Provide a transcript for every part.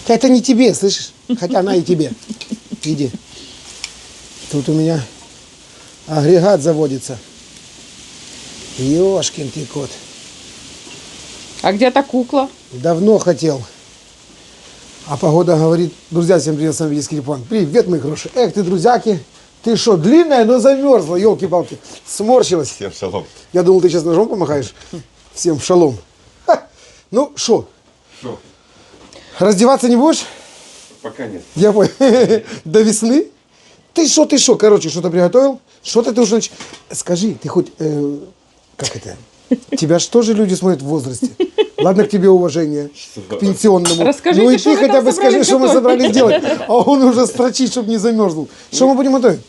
Это не тебе, слышишь? Хотя она и тебе. Иди. Тут у меня агрегат заводится. Ёшкин ты кот. А где та кукла? Давно хотел. А погода говорит, друзья, всем привет, с вами Витя Скрипон. Привет, мои хорошие. Эх, ты, друзьяки, ты что, длинная, но замерзла, елки-палки. Сморщилась. Всем шалом. Я думал, ты сейчас ножом помахаешь. Всем шалом. Ха. Ну, шо? Шо? Раздеваться не будешь? Пока нет. Я понял. До весны? Ты шо, короче, что-то приготовил? Что-то ты уже... Скажи, ты хоть... как это? Тебя же тоже люди смотрят в возрасте. Ладно, к тебе уважение, к пенсионному. Расскажите, ну и что ты вы хотя там бы скажи, собрались что мы готовить. собрались делать. А он уже строчит, чтобы не замерзнул. Что мы будем готовить?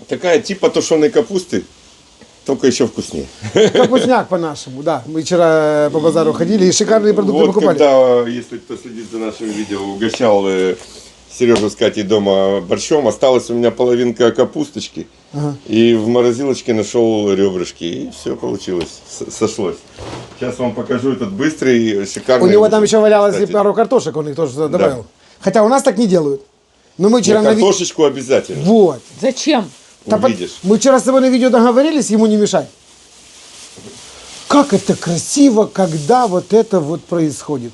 Такая типа тушеной капусты, только еще вкуснее. Капустняк по-нашему, да. Мы вчера по базару ходили и шикарные продукты Вот покупали. когда, если кто следит за нашим видео, угощал Сережу с Катей дома борщом, осталась у меня половинка капусточки. Ага. И в морозилочке нашел ребрышки. И все получилось, сошлось. Сейчас вам покажу этот быстрый, шикарный. У него там еще валялось и кстати. пару картошек, он их тоже туда добавил. Хотя у нас так не делают. Но мы вчера Ну, картошечку обязательно. Вот. Зачем? Увидишь. Мы вчера с тобой на видео договорились, ему не мешай. Как это красиво, когда вот это вот происходит.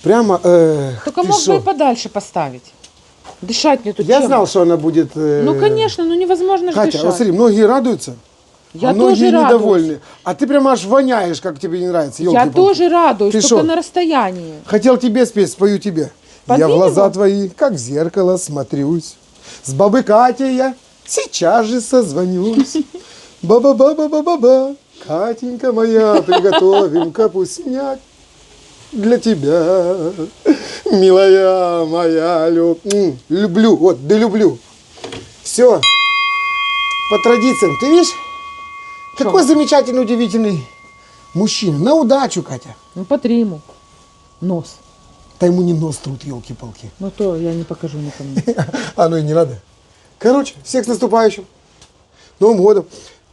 Прямо, Только ты мог шо? бы и подальше поставить. Дышать мне тут Я чем? знал, что она будет... Ну, конечно, ну невозможно же Катя, дышать. вот смотри, многие радуются, Я а многие тоже радуюсь. недовольны. А ты прямо аж воняешь, как тебе не нравится. Я ёлки-палки. тоже радуюсь, Ты только шо? на расстоянии. Хотел тебе спеть, спою тебе. Под я в глаза видео? твои, как в зеркало, смотрюсь. С бабой Катей я сейчас же созвонюсь. Ба-ба-ба-ба-ба-ба-ба. Катенька моя, приготовим капустняк для тебя. Милая моя, люблю, вот, да люблю. Все, по традициям. Ты видишь, какой замечательный, удивительный мужчина. На удачу, Катя. Ну, потри ему нос. Да ему не нос трут, елки-палки. Ну, то я не покажу никому. А ну и не надо. Короче, всех с наступающим. Новым годом.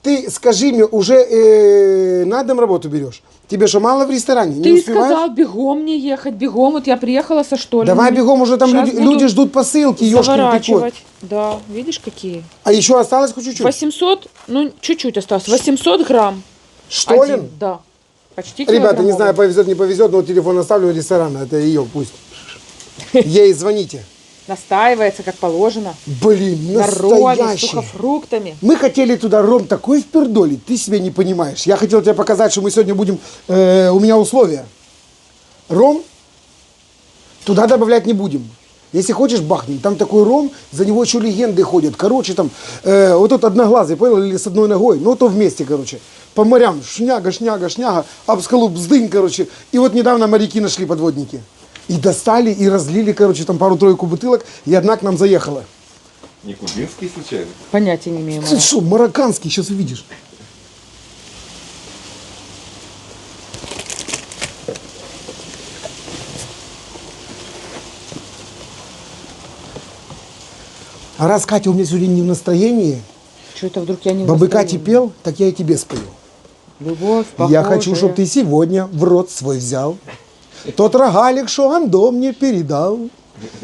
Ты скажи мне, уже на дом работу берешь? Тебе что, мало в ресторане? Не Ты успеваешь? сказал бегом мне ехать, бегом. Вот я приехала со штольни. Давай бегом, уже там Щас люди, буду люди ждут посылки, ёшкин ты кот. заворачивать. Да, видишь, какие? А еще осталось хоть чуть-чуть? 800, ну, чуть-чуть осталось. 800 грамм. Штолен? Один, да. Почти Ребята, не килограммовый. знаю, повезет, не повезет, но телефон оставлю у ресторана. Это ее, пусть. Ей звоните. Настаивается, как положено. Блин, На роме, с настоящий. сухофруктами. Мы хотели туда ром такой впердолить, ты себе не понимаешь. Я хотел тебе показать, что мы сегодня будем... у меня условия. Ром туда добавлять не будем. Если хочешь, бахнем. Там такой ром, за него еще легенды ходят. Короче, там, вот тут одноглазый, понял, или с одной ногой. Ну, то вместе, короче. По морям, шняга, об скалу бздынь, короче. И вот недавно моряки нашли подводники. И достали, и разлили, короче, там пару-тройку бутылок, и одна к нам заехала. Не кубинский случайно? Понятия не имею. Ты что, марокканский, сейчас увидишь. А раз Катя у меня сегодня не в настроении, Что это вдруг я не в бабы настроении? Кате пел, так я и тебе спою. Любовь, Я хочу, чтобы ты сегодня в рот свой взял тот рогалик, что Андо мне передал.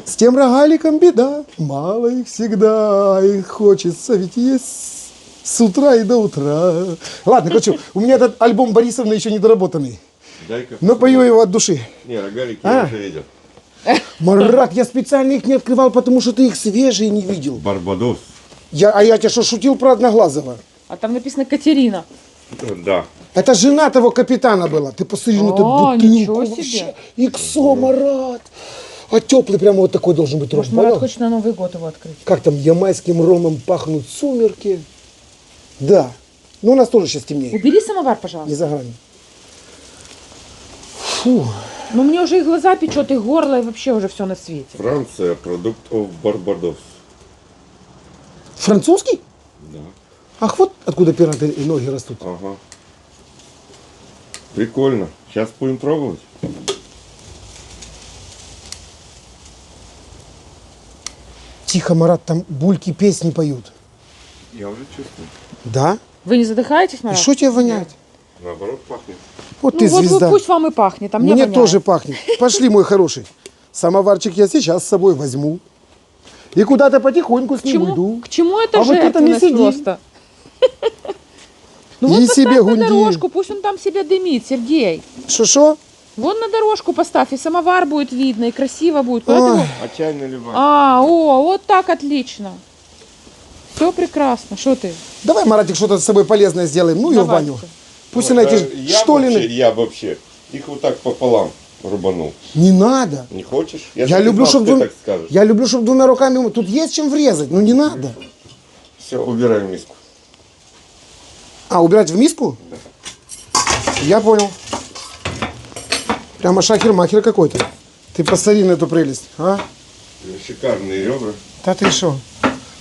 С тем рогаликом беда, мало их всегда, их хочется ведь есть с утра и до утра. Ладно, короче, у меня этот альбом Борисовна еще не доработанный, Дай-ка. но пою его от души. Не, рогалики А? я уже видел. Марат, я специально их не открывал, потому что ты их свежие не видел. Барбадос. А я тебе что, шутил про Одноглазого? А там написано Катерина. Да. Это жена того капитана была. Ты посмотри на эту А, бутылку. ничего себе. Вообще. Иксо, Марат. А теплый прямо вот такой должен быть ром. Может, Марат Понял? хочет на Новый год его открыть? Как там ямайским ромом пахнут сумерки. Да. Ну, у нас тоже сейчас темнее. Убери самовар, пожалуйста. Не за гранью. Фу. Ну, мне уже и глаза печет, и горло, и вообще уже все на свете. Франция, продукт of Барбадос. Французский? Да. Ах, вот откуда пираты и ноги растут. Ага. Прикольно. Сейчас будем пробовать. Тихо, Марат, там бульки песни поют. Я уже чувствую. Да? Вы не задыхаетесь, И Марат? что тебе воняет? Наоборот пахнет. Вот Ну, ты вот звезда. пусть вам и пахнет, а мне Мне воняет. тоже пахнет. Пошли, мой хороший. Самоварчик я сейчас с собой возьму. И куда-то потихоньку с К ним чему, уйду. к чему это А вот это не жертвенность сиди. просто? Ну И вот себе поставь на гунди. дорожку, пусть он там себе дымит, Сергей. Шо-шо? Вон на дорожку поставь, и самовар будет видно, и красиво будет. Куда ты Ой. его- А чай наливай. вот так отлично. Все прекрасно. Что ты? Давай, Маратик, что-то с собой полезное сделаем. Ну, ее в Давайте. баню. Пусть она эти штолины... Я вообще их вот так пополам рубанул. Не надо. Не хочешь? Я ж не люблю, знал, чтобы ты так скажешь. я люблю, чтобы двумя руками... Тут есть чем врезать, но не надо. Все, убирай в миску. А, убирать в миску? Я понял. Прямо шахер-махер какой-то. Ты посмотри на эту прелесть, а? Шикарные ребра. Да ты что?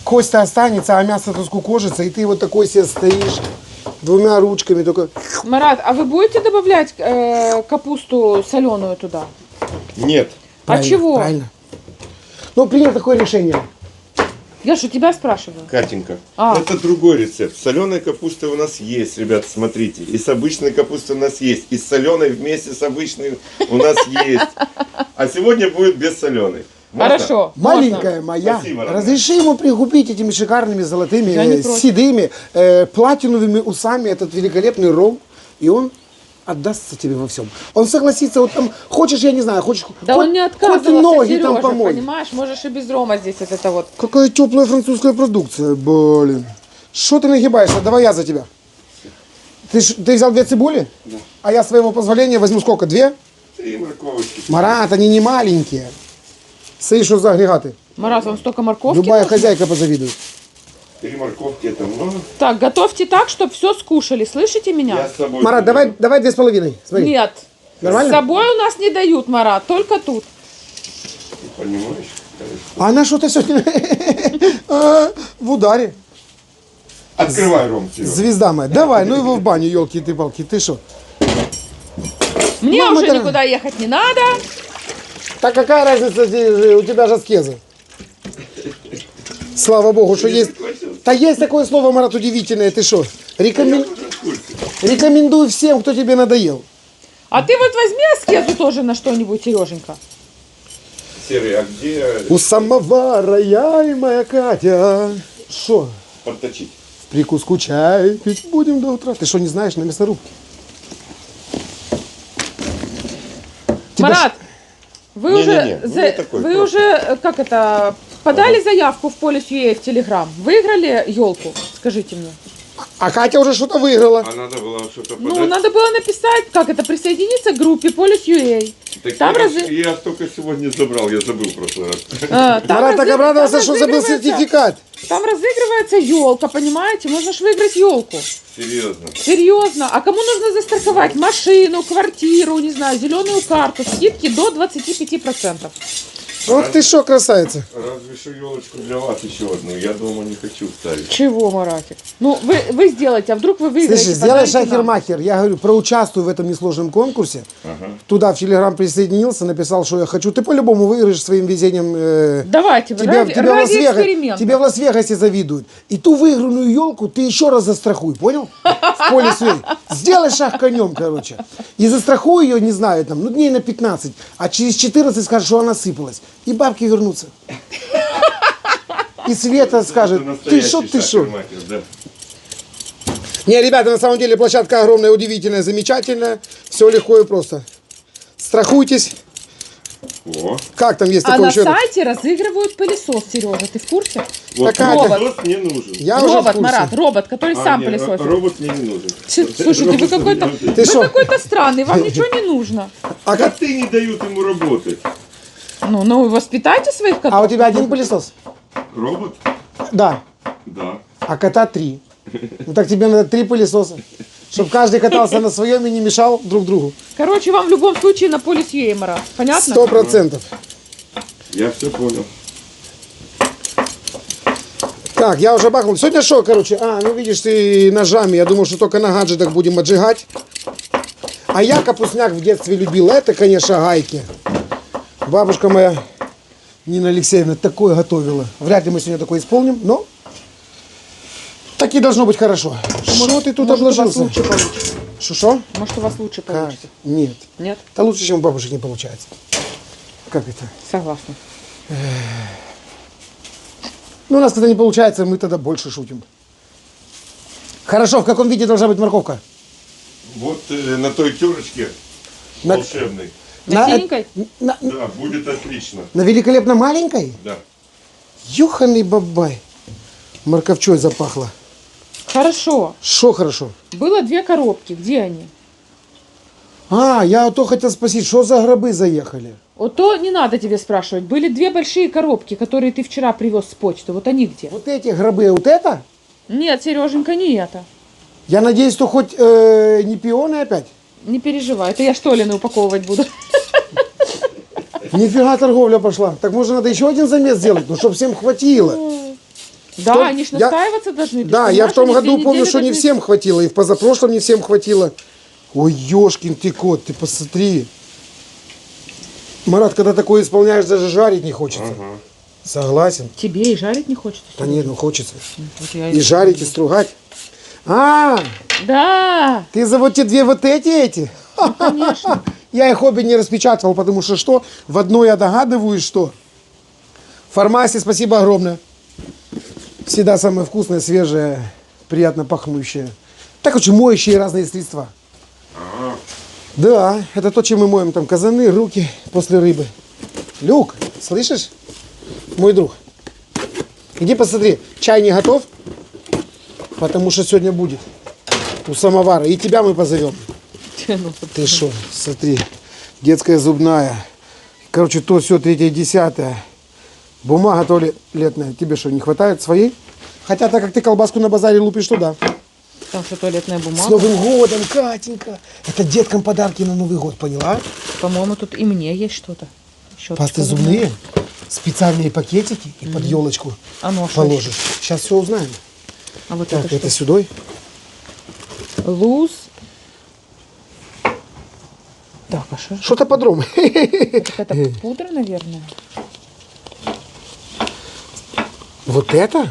Кость-то останется, а мясо тут скукожится, и ты вот такой себе стоишь, двумя ручками только... Марат, а вы будете добавлять капусту соленую туда? Нет. Правильно, чего? Правильно. Ну, принял такое решение. Я что, тебя спрашиваю? Катенька, А. это другой рецепт. Соленая капуста у нас есть, ребят, смотрите. И с обычной капустой у нас есть. И с соленой вместе с обычной у нас есть. А сегодня будет без соленой. Можно? Хорошо. Маленькая моя, Спасибо, родная. разреши ему пригубить этими шикарными золотыми, Я не против. седыми, платиновыми усами этот великолепный ром, и он отдастся тебе во всем. Он согласится, вот там, хочешь, я не знаю, хочешь, Да хоть, он не хоть отказывался, ты ноги Сережа, там помой. понимаешь? Можешь и без рома здесь вот это вот. Какая теплая французская продукция, блин. Что ты нагибаешься? Давай я за тебя. Ты взял 2 цибули? Да. А я своего позволения возьму сколько? 2? 3 морковочки. Марат, они не маленькие. Смотри, что за агрегаты. Марат, вам столько морковки Любая нужно? хозяйка позавидует. 3 морковки это много. Так, готовьте так, чтобы все скушали. Слышите меня? Я с собой. Марат, заберу. давай 2,5. Смотри. Нет. Нормально? С собой у нас не дают, Марат, только тут. Ты понимаешь? Конечно. А она что-то сегодня в ударе. Открывай, Ром, Серега. Звезда моя. Давай, ну его в баню, елки ты палки. Ты что? Мне Мама уже дорогая. никуда ехать не надо. Так какая разница, у тебя же аскеза? Слава Богу, что есть. Да есть такое слово, Марат, удивительное. Ты что? Рекомендую всем, кто тебе надоел. А ты вот возьми аскезу тоже на что-нибудь, Сереженька. Серый, а где У самовара я и моя Катя. Что? подточить? В прикуску чай пить будем до утра. Ты что, не знаешь, на мясорубке? Тебя Марат, вы Не-не-не, уже, ну не такой, вы просто. уже, как это, подали заявку в Полис.ua в Телеграм? Выиграли елку? Скажите мне. А Катя уже что-то выиграла. А надо было что-то подать? Ну, надо было написать, как это, присоединиться к группе Полис.ua. Так Там я только сегодня забрал, я забыл в прошлый раз. Там Марат так обрадовался, там что забыл разыгрывается- сертификат. Там разыгрывается елка, понимаете? Можно ж выиграть елку. Серьезно. Серьезно. А кому нужно застраховать машину, квартиру, не знаю, зеленую карту? Скидки до 25%. Вот ты что, красавица. Разве что елочку для вас еще одну. Я дома не хочу ставить. Чего, Маратик? Ну, вы сделайте, а вдруг вы выиграете? Слушай, сделай подарите нам. шахер-махер. Я говорю, проучаствуй в этом несложном конкурсе. Ага. Туда в Телеграм присоединился, написал, что я хочу. Ты по-любому выиграешь своим везением. Давайте, Тебя, ради, тебя, ради в эксперимента. тебе в Лас-Вегасе завидуют. И ту выигранную елку ты еще раз застрахуй, понял? В поле своей. Сделай шаг конем, короче. И застрахуй ее, не знаю, там, ну дней на 15. А через 14 скажешь, что она сыпалась. И бабки вернутся. И Света скажет, ты шо, ты шо. Да. Не, ребята, на самом деле площадка огромная, удивительная, замечательная. Все легко и просто. Страхуйтесь. О. Как там есть А такой на еще? сайте разыгрывают пылесос, Сережа, ты в курсе? Вот Такая- робот не нужен. Я уже в Робот, курсе. Марат, робот, который сам нет, пылесосит. робот мне не нужен. Слушайте, вы какой-то Ты шо? странный, вам ничего не нужно. А, Как ты не дают ему работать? Ну, воспитайте своих котов. а у тебя один пылесос? Робот? Да. Да. А кота 3. Ну так тебе надо 3 пылесоса. Чтобы каждый катался на своем и не мешал друг другу. Короче, вам в любом случае на поле съей, Марат. Понятно? 100%. Я все понял. Так, я уже бахнул. Сегодня что, короче? Ну видишь, ты ножами. Я думал, что только на гаджетах будем отжигать. А я капустняк в детстве любил. Это, конечно, гайки. Бабушка моя, Нина Алексеевна, такое готовила. Вряд ли мы сегодня такое исполним, но так и должно быть хорошо. Что ты тут Может, у вас обложился? лучше получится. Что? Может, у вас лучше Как? получится. Нет. Нет? Это лучше, чем у бабушек не получается. Как это? Согласна. Ну, у нас когда не получается, мы тогда больше шутим. Хорошо, в каком виде должна быть морковка? Вот на той терочке На- волшебной. На синенькой? На, Да, будет отлично. на великолепно маленькой? Да. Ёханый бабай. Морковчой запахло. Хорошо. Шо хорошо? Было 2 коробки. Где они? А, я вот то хотел спросить, что за гробы заехали? Вот то не надо тебе спрашивать. Были 2 большие коробки, которые ты вчера привез с почты. Вот они где? Вот эти гробы, вот это? Нет, Сереженька, не это. Я надеюсь, что хоть не пионы опять? Не переживай. Это я штолины упаковывать буду. Нифига торговля пошла. Так может надо еще один замес сделать, ну чтобы всем хватило. Да, Что? они ж Я- настаиваться должны. Ты Да, ж я в понимаешь, том они году 2 помню, недели что не должны- всем хватило, и в позапрошлом не всем хватило. Ой, ёшкин ты кот, ты посмотри. Марат, когда такое исполняешь, даже жарить не хочется. Согласен. Тебе и жарить не хочется. Да нет, ну хочется. Вот я И жарить, и стругать. А, Да, ты за вот те 2 вот эти? конечно. Я их обе не распечатывал, потому что что? В одной я догадываюсь, что. Фармасии спасибо огромное. Всегда самое вкусное, свежее, приятно пахнущее. Так очень моющие разные средства. Да, это то, чем мы моем там казаны, руки после рыбы. Люк, слышишь? Мой друг. Иди посмотри, чай не готов? Потому что сегодня будет у самовара. И тебя мы позовем. Ну, Ты что, смотри, детская зубная. Короче, то все, 3-е, 10-е. Бумага туалетная. Тебе что, не хватает своей? Хотя, так как ты колбаску на базаре лупишь туда. Там что, туалетная С бумага. Новым годом, Катенька. Это деткам подарки на Новый год, поняла? По-моему, тут и мне есть что-то. Щеточка Пасты зубные, специальные пакетики и под елочку А ну, а что положишь. Сейчас все узнаем. А вот Так, это это что? сюда. Луз. Так, а что? Что-то подром. Это пудра, наверное. Вот это?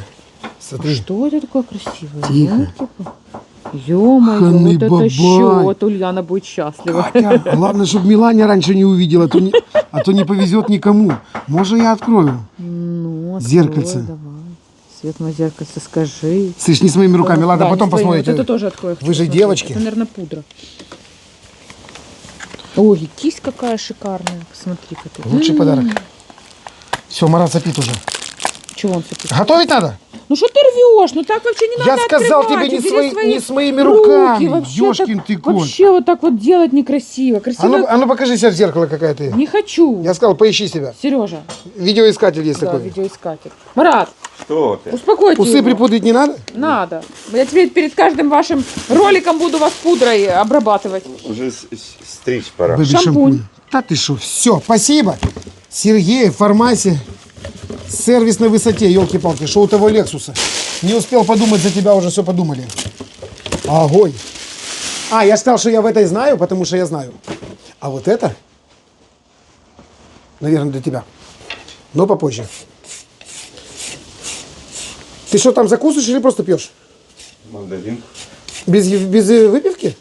Смотри. Что это такое красивое? Тихо. Ё-моё, Ханы вот это бабай. счет. Ульяна будет счастлива. Катя, главное, чтобы Миланя раньше не увидела, а то не повезет никому. Может, я открою? Ну, открой, Зеркальце. давай. Свет на зеркальце, скажи. Слышь, не с моими руками. Ладно, Да, потом не твоими. посмотрите. Вот это тоже открою. Вы же Посмотри. девочки. Это, наверное, пудра. Ой, кисть какая шикарная. Посмотри-ка ты. Лучший подарок. Все, Марат сопит уже. Чего он сопит? Готовить надо? Ну что ты рвешь? Ну так вообще не надо Я сказал открывать. тебе Убери свои не с моими руки. руками. Вообще Ёшкин так- ты кот. Вообще вот так вот делать некрасиво. Красиво А ну покажи себя в зеркало, какая ты. не хочу. Я сказал, поищи себя. Сережа, Видеоискатель есть да, такой. видеоискатель. Марат, Что ты? успокойте Усы его. припудрить не надо? Надо. Я теперь перед каждым вашим роликом буду вас пудрой обрабатывать. Уже стричь пора. Бэби Шампунь. Да ты что, все, спасибо. Сергей, фармасия. Сервис на высоте, елки-палки. Что у того Лексуса? Не успел подумать, за тебя уже все подумали. Огонь. А, я сказал, что я в этой знаю, потому что я знаю. А вот это, наверное, для тебя. Но попозже. Ты что, там закусываешь или просто пьешь? Мандарин. Без выпивки?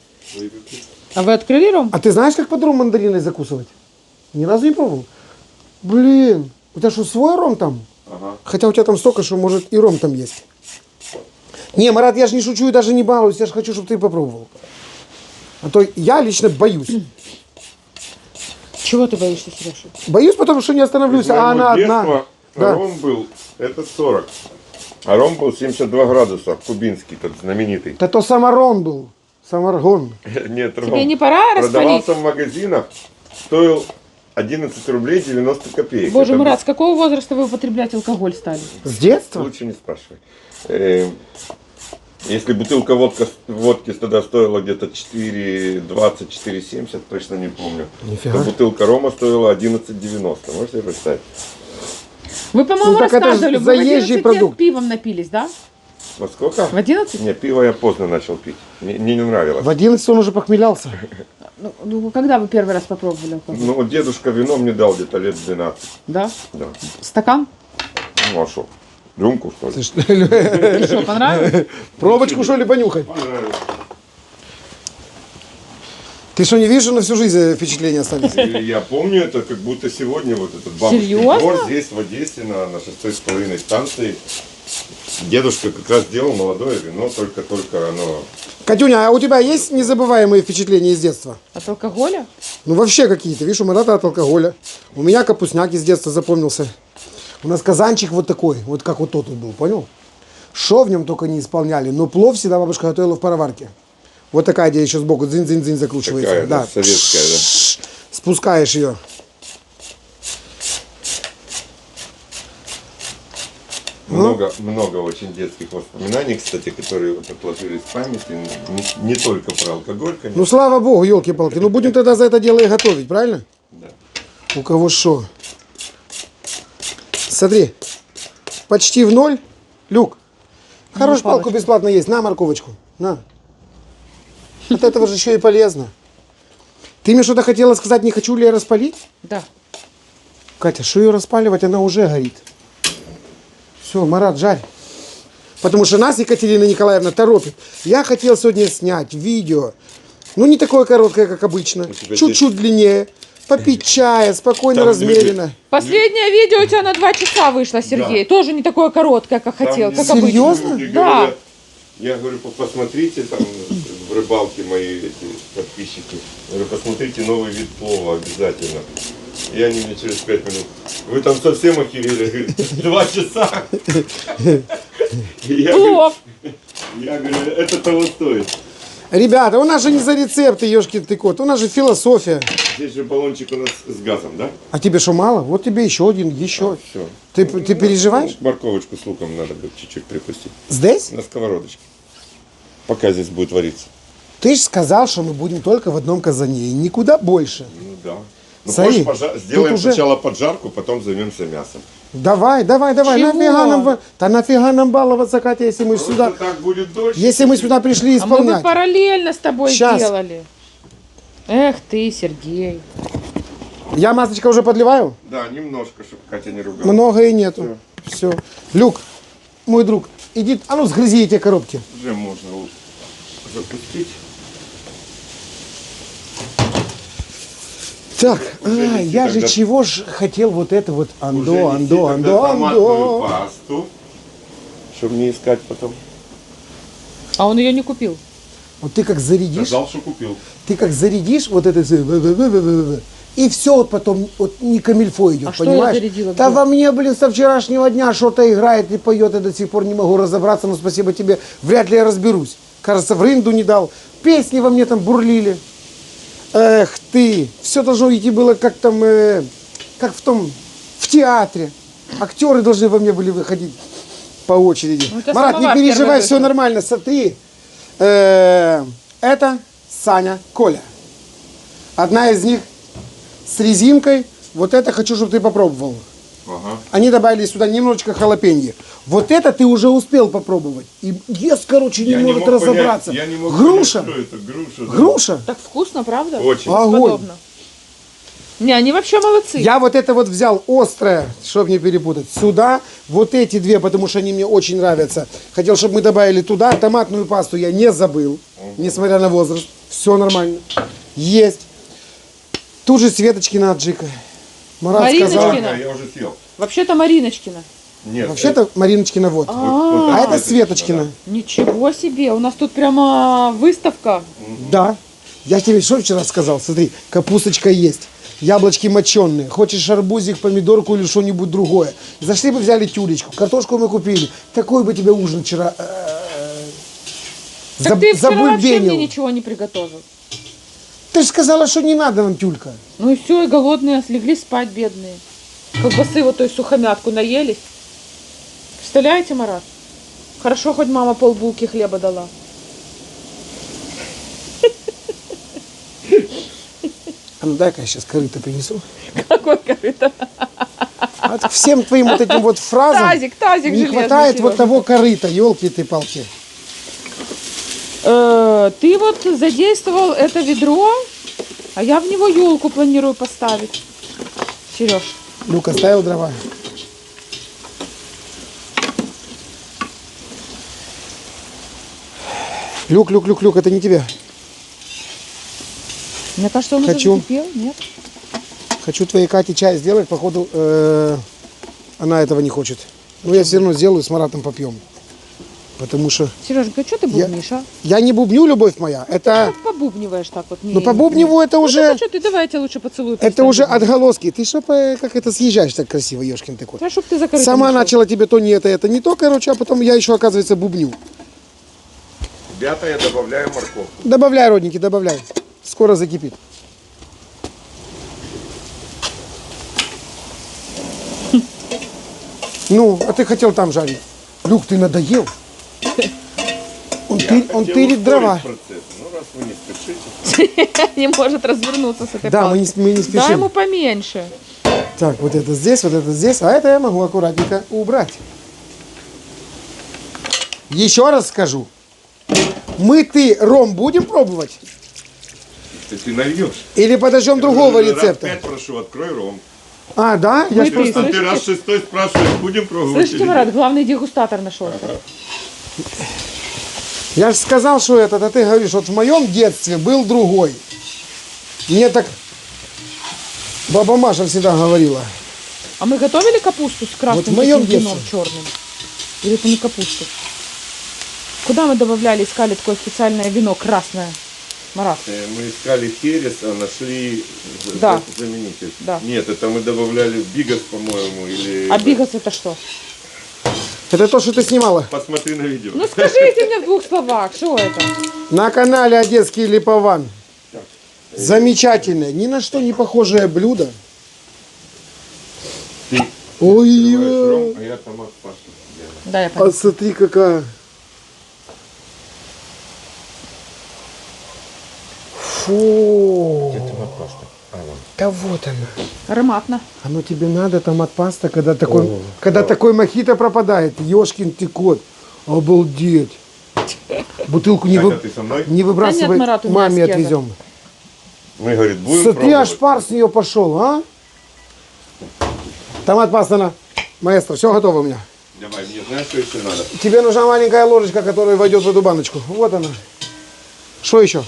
А вы открыли ром? А ты знаешь, как по-другому мандариной закусывать? Ни разу не пробовал? Блин, у тебя что, свой ром там? Ага. Хотя у тебя там столько, что может и ром там есть. Не, Марат, я же не шучу и даже не балуюсь, я же хочу, чтобы ты попробовал. А то я лично боюсь. Чего ты боишься, Сережа? Боюсь, потому что не остановлюсь, а она одна. Детства Да. ром был, это 40. А ром был 72 градуса, кубинский, тот знаменитый. Да то самарон был. Самаргон. Нет, ром. Тебе не пора распалить? Продавался в магазинах, стоил 11 рублей 90 копеек. Боже, Это Марат, с какого возраста вы употреблять алкоголь стали? С детства? Лучше не спрашивай. Если бутылка водки тогда стоила где-то 4,20, 4,70, точно не помню. Нифига. То бутылка рома стоила 11,90. Можете себе представить? Вы, по-моему, Ну, так это ж рассказывали, вы в заезжий 11 лет продукт. пивом напились, да? Во сколько? В 11? Не, пиво я поздно начал пить. Мне не нравилось. В 11 он уже похмелялся. Ну, когда вы первый раз попробовали алкоголь? Ну, вот дедушка вино мне дал где-то лет 12. Да? Да. Стакан? Ну, а что? Рюмку, что ли? И что, понравилось? Пробочку, что ли, понюхать? Ты что, не видишь, что на всю жизнь впечатление останется? Я помню это, как будто сегодня вот этот бабушкин Серьезно? двор здесь, в Одессе, на 6,5 станции. Дедушка как раз делал молодое вино, только-только оно... Катюня, а у тебя есть незабываемые впечатления из детства? От алкоголя? Ну вообще какие-то. Видишь, у Марата от алкоголя. У меня капустняк из детства запомнился. У нас казанчик вот такой, вот как вот тот вот был, понял? Шо в нем только не исполняли, но плов всегда бабушка готовила в пароварке. Вот такая, где еще сбоку дзынь-дзынь-дзынь закручивается. Такая, да, советская, да. Спускаешь ее. Много очень детских воспоминаний, кстати, которые вот отложились в памяти. Не только про алкоголь, конечно. Ну слава богу, елки-палки. Ну будем тогда за это дело и готовить, правильно? Да. У кого шо. Смотри, почти в ноль. Люк, хорошую палку бесплатно есть. На морковочку, на. От этого же еще и полезно. Ты мне что-то хотела сказать, не хочу ли я распалить? Да. Катя, что ее распаливать, она уже горит. Все, Марат, жарь. Потому что нас Екатерина Николаевна торопит. Я хотел сегодня снять видео. Ну, не такое короткое, как обычно. тебя Чуть-чуть длиннее. Попить чая, спокойно, Там размеренно. Последнее видео у тебя на 2 часа вышло, Сергей. Да. Тоже не такое короткое, как хотел, Там как Серьезно? обычно. люди Да. говорят, я говорю, посмотрите там в рыбалке мои эти подписчики. Я говорю, посмотрите новый вид плова обязательно. И они мне через 5 минут. Вы там совсем охерели? Говорит, 2 часа. И Плов. я говорю, это того стоит. Ребята, у нас же не за рецепты, ешкин ты кот. У нас же философия. Здесь же баллончик у нас с газом, да? А тебе что, мало? Вот тебе еще один, еще. Все. Ты переживаешь? Морковочку с луком надо будет чуть-чуть припустить. Здесь? На сковородочке. Пока здесь будет вариться. Ты же сказал, что мы будем только в одном казане и никуда больше. Ну да. Ну, Смотри, позже сделаем тут уже- сначала поджарку, потом займемся мясом. Давай. Чего? Нафига нам, да нафига нам баловаться, Катя, если мы сюда, Просто так будет дольше. если мы сюда пришли А мы бы исполнять. параллельно с тобой Щас. делали. Эх ты, Сергей. Я маслечко уже подливаю? Да, немножко, чтобы Катя не ругалась. Много и нету. Все. Люк, мой друг, иди, а ну сгрызи эти коробки. Уже можно запустить. Так, Уже неси я же тогда- чего ж хотел вот это вот Уже андо, неси андо, тогда андо, томатную андо. пасту, чтобы не искать потом. А он ее не купил. Вот ты как зарядишь, Сказал, что купил. ты как зарядишь вот это всё, и все вот потом вот не камильфо идет, А что я понимаешь? зарядила, Да где? во мне, блин, со вчерашнего дня что-то играет и поет, я до сих пор не могу разобраться, но спасибо тебе, вряд ли я разберусь. Кажется, в рынду не дал, песни во мне там бурлили. Эх ты, все должно идти было как там, как в театре. Актеры должны во мне были выходить по очереди. Ну, у тебя Марат, не самовар переживай, первый все вышел. нормально, смотри. Это Саня, Коля. Одна из них с резинкой. Вот это хочу, чтобы ты попробовал. Ага. Они добавили сюда немножечко халапеньо. Вот это ты уже успел попробовать. И ес, короче, не Я может мог понять- разобраться. я не мог Груша. понять, что это груша. да. Груша. Так вкусно, правда? Очень. Огонь. Бесподобно. Не, они вообще молодцы. Я вот это вот взял острое, чтобы не перепутать. Сюда вот эти две, потому что они мне очень нравятся. Хотел, чтобы мы добавили туда. Томатную пасту я не забыл, несмотря на возраст. Все нормально. Есть. Тут же Светочкина аджика. Марат Мариночкина. сказал. Да, я уже съел. Вообще-то Мариночкина. Нет. Вообще-то Мариночкина вот. А это Светочкина. Ничего себе, у нас тут прямо выставка. Да. Я тебе что вчера сказал? Смотри, капусточка есть. Яблочки моченые. Хочешь арбузик, помидорку или что-нибудь другое. Зашли бы, взяли тюлечку. Картошку мы купили. Такой бы тебе ужин вчера Так ты вчера вообще забульбенил. мне ничего не приготовил. Ты же сказала, что не надо нам тюлька. Ну и все, и голодные слегли спать, бедные. Колбасы вот той сухомятку наелись. Представляете, Марат? Хорошо, хоть мама полбулки хлеба дала. А ну дай-ка я сейчас корыто принесу. Какой корыто? А к всем твоим вот этим вот фразам Тазик не железный, хватает вот Серёжа. того корыта, елки ты палки. Ты вот задействовал это ведро, а я в него елку планирую поставить. Сереж, Люк оставил дрова. Люк, это не тебе. Мне кажется, он уже Хочу. закипел, нет? Хочу твоей Кате чай сделать, походу она этого не хочет. Но я все равно сделаю, с Маратом попьем. Потому что Сереженька, что ты бубнишь, а? я не бубню, любовь моя. Это, Как побубниваешь так вот? ну, по бубниву это Ну, уже, что ты, давай я тебя лучше поцелую. это уже отголоски. Ты что, как это съезжаешь так красиво, ешкин ты кот. Да, чтоб ты закрыт. Сама начала тебе то не это не то, короче, а потом я еще, оказывается, бубню. Ребята, я добавляю морковку. Добавляй, родненький, добавляй. Скоро закипит. Ну, а ты хотел там жарить. Люк, ты надоел. Он Хотел тырит дрова. ускорить процесс. Ну, раз вы не спешите. Не может развернуться с этой Да, палкой. мы не Дай спешим. ему поменьше. Так, вот это здесь, а это я могу аккуратненько убрать. Еще раз скажу. Ты ром будем пробовать? Ты нальешь. Или подождем другого Раз рецепта? 5 прошу, открой ром. А, да? Я Вы ж ты, просто... А ты слышите? раз 6 спрашиваешь, будем пробовать? Слышите, или нет? Марат, главный дегустатор нашелся. Я же сказал, что это, а ты говоришь, вот в моем детстве был другой. Мне так баба Маша всегда говорила. А мы готовили капусту с красным Вот в моем таким вином детстве. черным? Или это не капуста? Куда мы добавляли, искали такое специальное вино красное? Марат. Мы искали херес, а нашли Да. заменитель. Да. Нет, это мы добавляли бигас, по-моему, или... А бигас это что? Это то, что ты снимала. Посмотри на видео. Ну скажите мне в двух словах, что это? На канале Одесский Липован. Замечательное, ни на что не похожее блюдо. Ты Ой, открываешь ром, а я томат пасту. Да, я а поняла. смотри какая. Фу. Томат паста. Да вот она. Ароматно. Оно тебе надо, томат-паста, когда такой мохито пропадает. Ёшкин ты кот. Обалдеть. Бутылку не, Катя, ты со мной? не выбрасывай, Да нет, Марат, у меня маме скеда. отвезем. Мы, говорит, будем Смотри, аж пробовать. пар с нее пошел, а? Томат-паста на. Маэстро, все готово у меня. Давай, мне знаешь, что еще надо? Тебе нужна маленькая ложечка, которая войдет в эту баночку. Вот она. Что еще?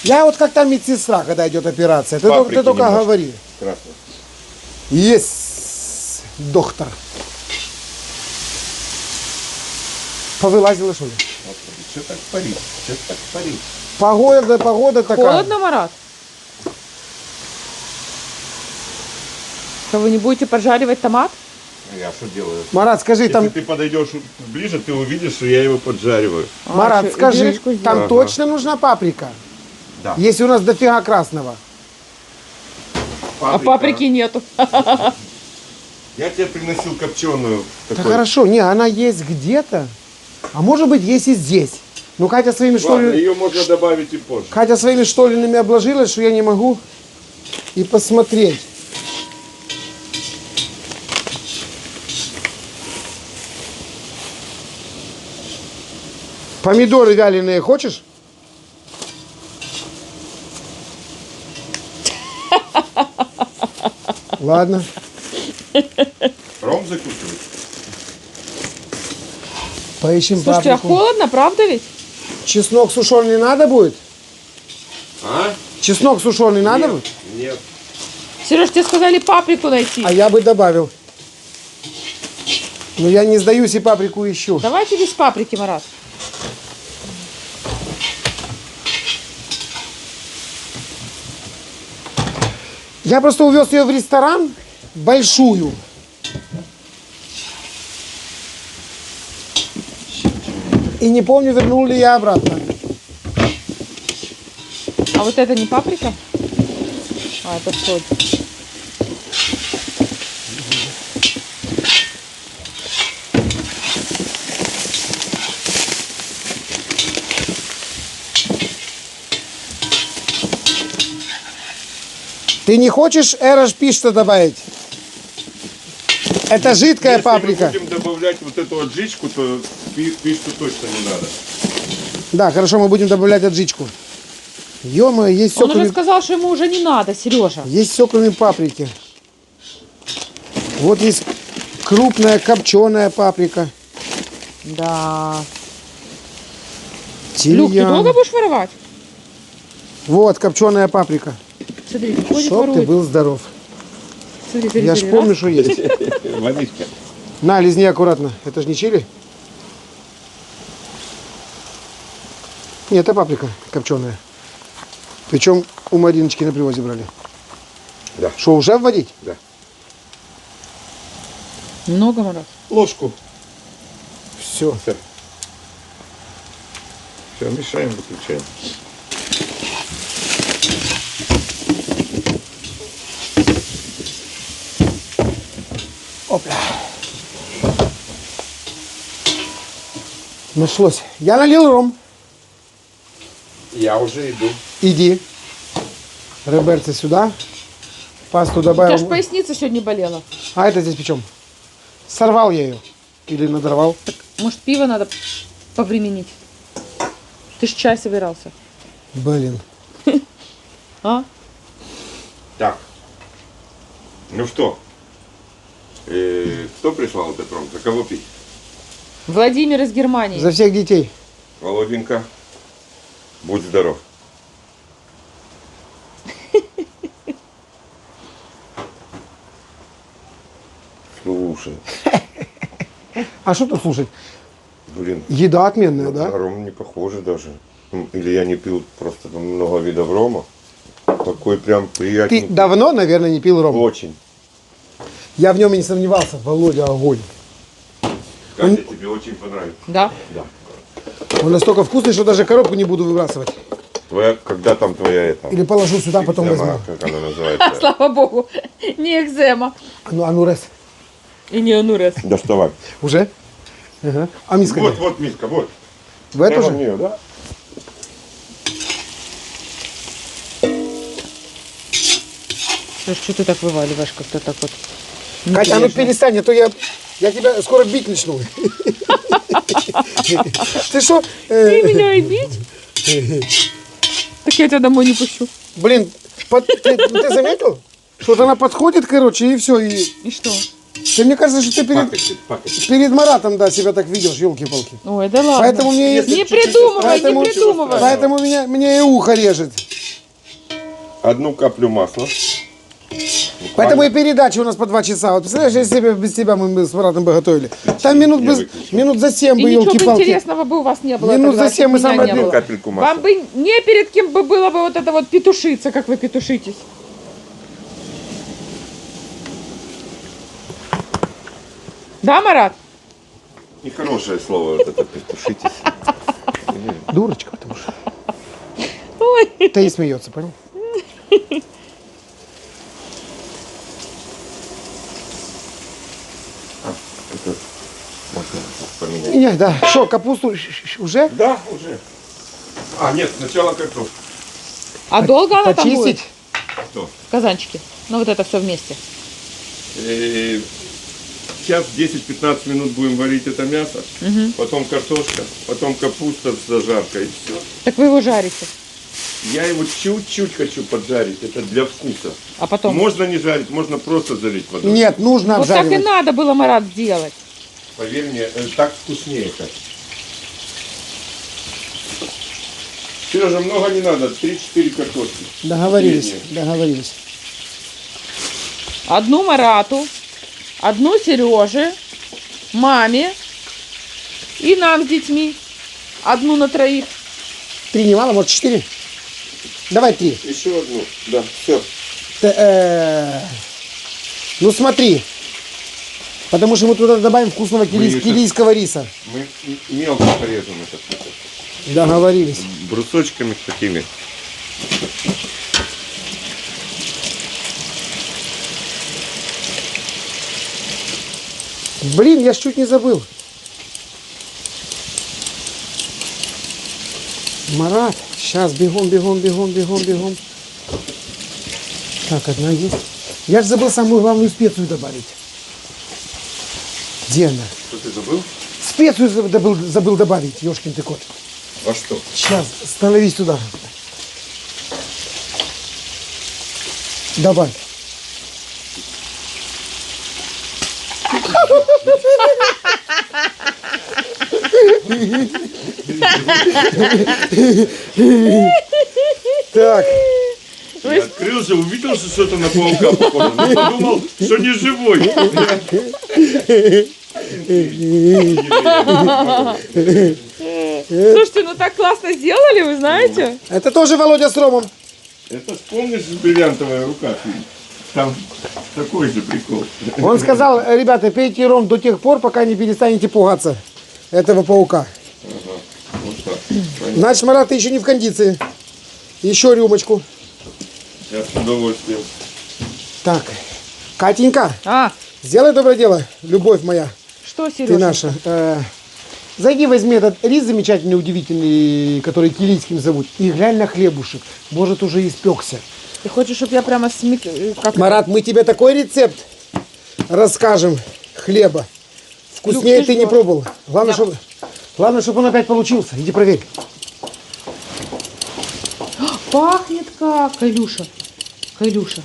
Я вот как там медсестра, когда идет операция. Ты Паприки только немножко. говори. Красный. Есть, доктор. Повылазила, что ли? Что так парит? Что так парит? Погода такая. Холодно, Марат? Что, вы не будете поджаривать томат? А я что делаю? Марат, скажи, Если там, ты подойдешь ближе, ты увидишь, что я его поджариваю. Марат, что, и скажи, дырочку сделать? там Ага. точно нужна паприка? Да. Если у нас дофига красного. А паприки нету. Я тебе приносил копченую. Да хорошо, не, она есть где-то. А может быть, есть и здесь. Ну, Катя своими Ладно, штоль... ее можно добавить и позже. Катя своими штолинами обложилась, что я не могу и посмотреть. Помидоры вяленые хочешь? Ладно. Ром закусывать? Поищем Слушайте, а паприку. холодно, правда ведь? Чеснок сушеный надо будет? А? Чеснок сушеный надо Нет, будет? нет. Сереж, тебе сказали паприку найти. А я бы добавил. Но я не сдаюсь и паприку ищу. Давайте без паприки, Марат. Я просто увез ее в ресторан большую. И не помню, вернул ли я обратно. А вот это не паприка? А, это соль. Ты не хочешь эраш-пишта добавить? Это жидкая Если паприка. мы будем добавлять вот эту вот жичку, то пищу точно не надо. Да, хорошо, мы будем добавлять аджичку. Ё-моё, есть все, Он уже кроме... сказал, что ему уже не надо, Сережа. Есть все, кроме паприки. Вот есть крупная копченая паприка. Да. Люк, ты Тимьян. долго будешь воровать? Вот, копченая паприка. Смотри, ходит, Чтоб ты ворует. был здоров. Смотри, смотри, Я ж смотри, помню, раз. что есть. Водичка. На, лизни аккуратно. Это же не чили? Нет, это паприка копченая. Причем у Мариночки на привозе брали. Да. Что, уже вводить? Да. Много, Марат. Ложку. Все. Все. Все, мешаем, выключаем. Опля. Нашлось. Я налил ром. Я уже иду. Иди. Реберцы сюда. Пасту У тебя добавил. ж поясница сегодня болела. А это здесь причем? Сорвал я ее. Или надорвал. Может, пиво надо повременить? Ты ж чай собирался. Блин. А? Так. Ну что? Кто прислал этот ром? За кого пить? Владимир из Германии. За всех детей. Володенька, будь здоров. Слушай, А что тут слушать? блин, Еда отменная, на да? ром не похоже даже. Или я не пил просто там много видов рома. Такой прям Ты приятный. давно, наверное, не пил ром. Очень. Я в нем и не сомневался. Володя, огонь. Катя, тебе очень понравится. Да. Да. Он настолько вкусный, что даже коробку не буду выбрасывать. Когда там твоя это? Или положу сюда, потом Экзема, возьму. как она называется? Слава богу. Не экзема. А ну раз. И не онурез. Доставай. Уже? Ага. А миска Вот, где? вот миска, вот. В эту Прямо в же? нее, да? Слушай, что ты так вываливаешь как-то так вот? Катя, а ну небрежно? перестань, а то я тебя скоро бить начну. Ты что? Ты меня и бить? Так я тебя домой не пущу. Блин, ты заметил? Что вот она подходит, короче, и все. И И что? ты, мне кажется, что ты Пакетик. перед Маратом, да, себя так ведешь, елки-палки. Ой, да ладно. Поэтому мне, Не придумывай, не придумывай. поэтому меня и ухо режет. Одну каплю масла. Поэтому и передача у нас по 2 часа. Вот представляешь, если бы без тебя мы с Маратом бы готовили. Там Я выключу. минут за 7 И бы, ничего бы елки-палки. интересного бы у вас не было. Минут тогда, за 7 мы если сам меня не одну было. капельку масла. Вам бы не перед кем бы было бы вот это вот петушиться, как вы петушитесь. Да, Марат? Нехорошее слово вот это, петушитесь. Дурочка, потому что. Ой. Да и смеется, понял? Это можно поменять. Не, да. Что, капусту уже? Да, уже. А, нет, сначала картошку. А долго она там будет? Почистить? Что? В казанчике. Ну вот это все вместе. Сейчас 10-15 минут будем варить это мясо, потом картошка, потом капуста с зажаркой и все. Так вы его жарите. Я его чуть-чуть хочу поджарить, это для вкуса. А потом? Можно не жарить, можно просто залить водой. Нет, нужно Вот так и обжаривать. надо было, Марат, сделать. Поверь мне, так вкуснее. Как. Сережа, много не надо, 3-4 картошки. Договорились, Средние. договорились. Одну Марату, одну Сереже, маме и нам с детьми. Одну на троих. 3 немало, может 4? Давай 3. Еще одну, да, все. Ну смотри. Потому что мы туда добавим вкусного это- килийского риса. Мы мелко порежем это. Договорились. Брусочками такими. Блин, я ж чуть не забыл. Марат, сейчас бегом. Так, одна есть. Я же забыл самую главную специю добавить. Где она? Что ты забыл? Специю забыл добавить, ёшкин ты кот. А что? Сейчас, становись туда. Давай. Так, Я открылся, увидел, что что-то на паука похоже. Но подумал, что не живой. Слушайте, ну так классно сделали, вы знаете? это тоже Володя с Ромом. Это вспомнишь бриллиантовая рука? Там такой же прикол. Он сказал, ребята, пейте ром до тех пор, пока не перестанете пугаться этого паука. Ага, вот так. Понятно. Значит, Марат, ты еще не в кондиции. Еще рюмочку. Я с удовольствием. Так, Катенька, А, сделай доброе дело, любовь моя, что, ты Сережа? наша. Зайди, возьми этот рис замечательный, удивительный, который килийским зовут, и глянь на хлебушек. Может, уже испекся. Ты хочешь, чтобы я прямо как Марат, мы тебе такой рецепт расскажем хлеба. Вкуснее Люк, ты ты не ждёшь. пробовал. Главное, Да. чтобы он опять получился. Иди проверь. пахнет как? Кайлюша, Кайлюша,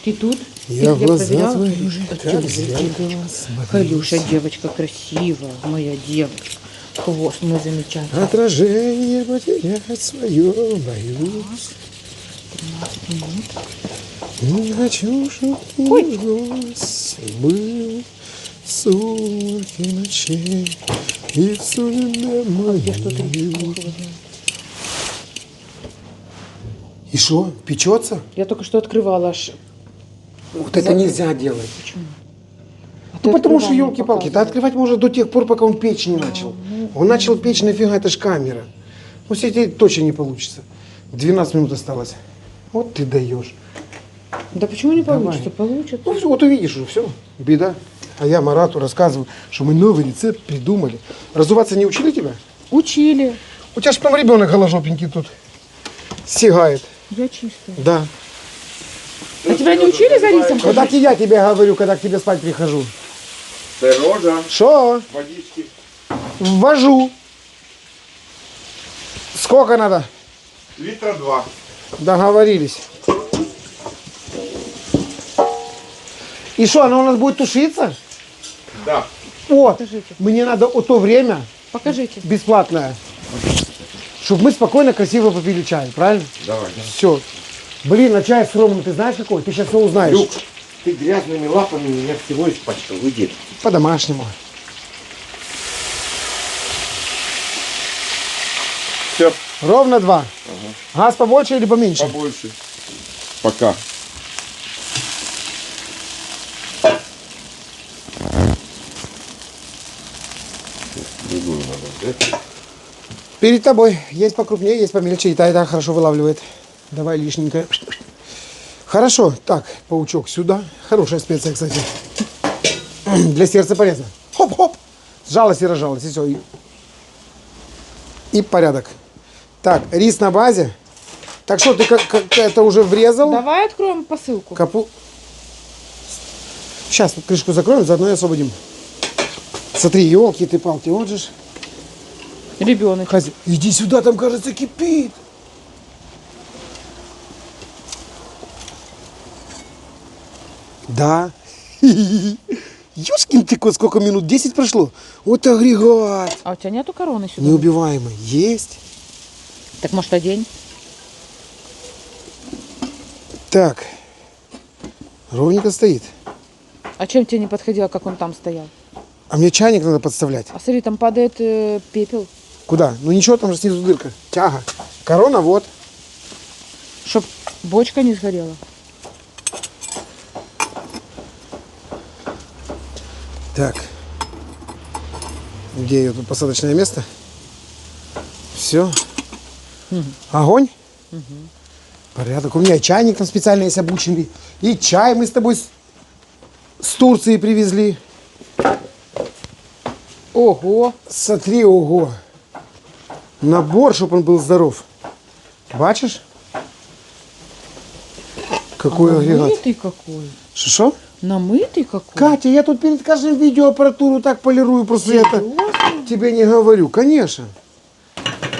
ты тут? Я ты в глаза проверяла? твои, Кайлюша, как девочка, зеркало смотрю. Кайлюша, девочка красивая, моя девочка. Хвост мой замечательный. Отражение потерять свое боюсь. 13 минут. Не хочу, чтоб Ой. голос был в сумерки ночей и в сумерне Я что-то моей. плохо знаю. И что, печется? Я только что открывала аж. Вот это нельзя делать. А ты Ну, потому что, открывала, елки-палки, показывала. открывать может до тех пор, пока он печь не начал. Он начал печь, нафига, это ж камера. Ну, все точно не получится. 12 минут осталось. Вот ты даешь. Да почему не Давай. получится? Получится. Ну, всё, вот увидишь уже, все, беда. А я Марату рассказываю, что мы новый рецепт придумали. Разуваться не учили тебя? Учили. У тебя же там ребенок голожопенький тут сигает. Я чистая. Да. А тебя не учили за рисом? Вот так и я тебе говорю, когда к тебе спать прихожу. Сережа, Что? водички. Ввожу. Сколько надо? Литра 2. Договорились. И что, оно у нас будет тушиться? Да. Вот. Покажите. Мне надо о то время Покажите. бесплатное, чтобы мы спокойно, красиво попили чай, правильно? Давай. Все. Блин, а чай с ромом ты знаешь какой? Ты сейчас все узнаешь. Люк, ты грязными лапами меня всего испачкал. Уйди. По-домашнему. Все, Ровно 2. Газ побольше или поменьше? побольше. Пока. Другую надо взять. Перед тобой. Есть покрупнее, есть помельче. И та хорошо вылавливает. Давай лишненькое. Хорошо. Так, паучок сюда. Хорошая специя, кстати. Для сердца полезно. Хоп-хоп. Сжалась и разжалась. И все. И порядок. Так, рис на базе. Так что, ты как это уже врезал? Давай откроем посылку. Капу. Сейчас крышку закроем, заодно и освободим. Смотри, елки ты палки, вот же ж. Ребенок. Иди сюда, там, кажется, кипит. Да. Ёшкин ты кот, сколько минут? 10 прошло? Вот агрегат. А у тебя нету короны сюда? Неубиваемый. Есть. Так может одень? Так. Ровненько стоит. А чем тебе не подходило, как он там стоял? А мне чайник надо подставлять. А смотри, там падает пепел. Куда? Ну ничего, там же снизу дырка. Тяга. Корона вот. Чтоб бочка не сгорела. Так. Где ее тут посадочное место? Все. Огонь? Порядок. У меня чайник там специально есть обученный. И чай мы с тобой с Турции привезли. Ого! Смотри, ого. Набор, чтобы он был здоров. Бачишь? Какой агрегат. Намытый какой. Что? Намытый какой. Катя, я тут перед каждым видео аппаратуру так полирую, просто я это тебе не говорю. Конечно.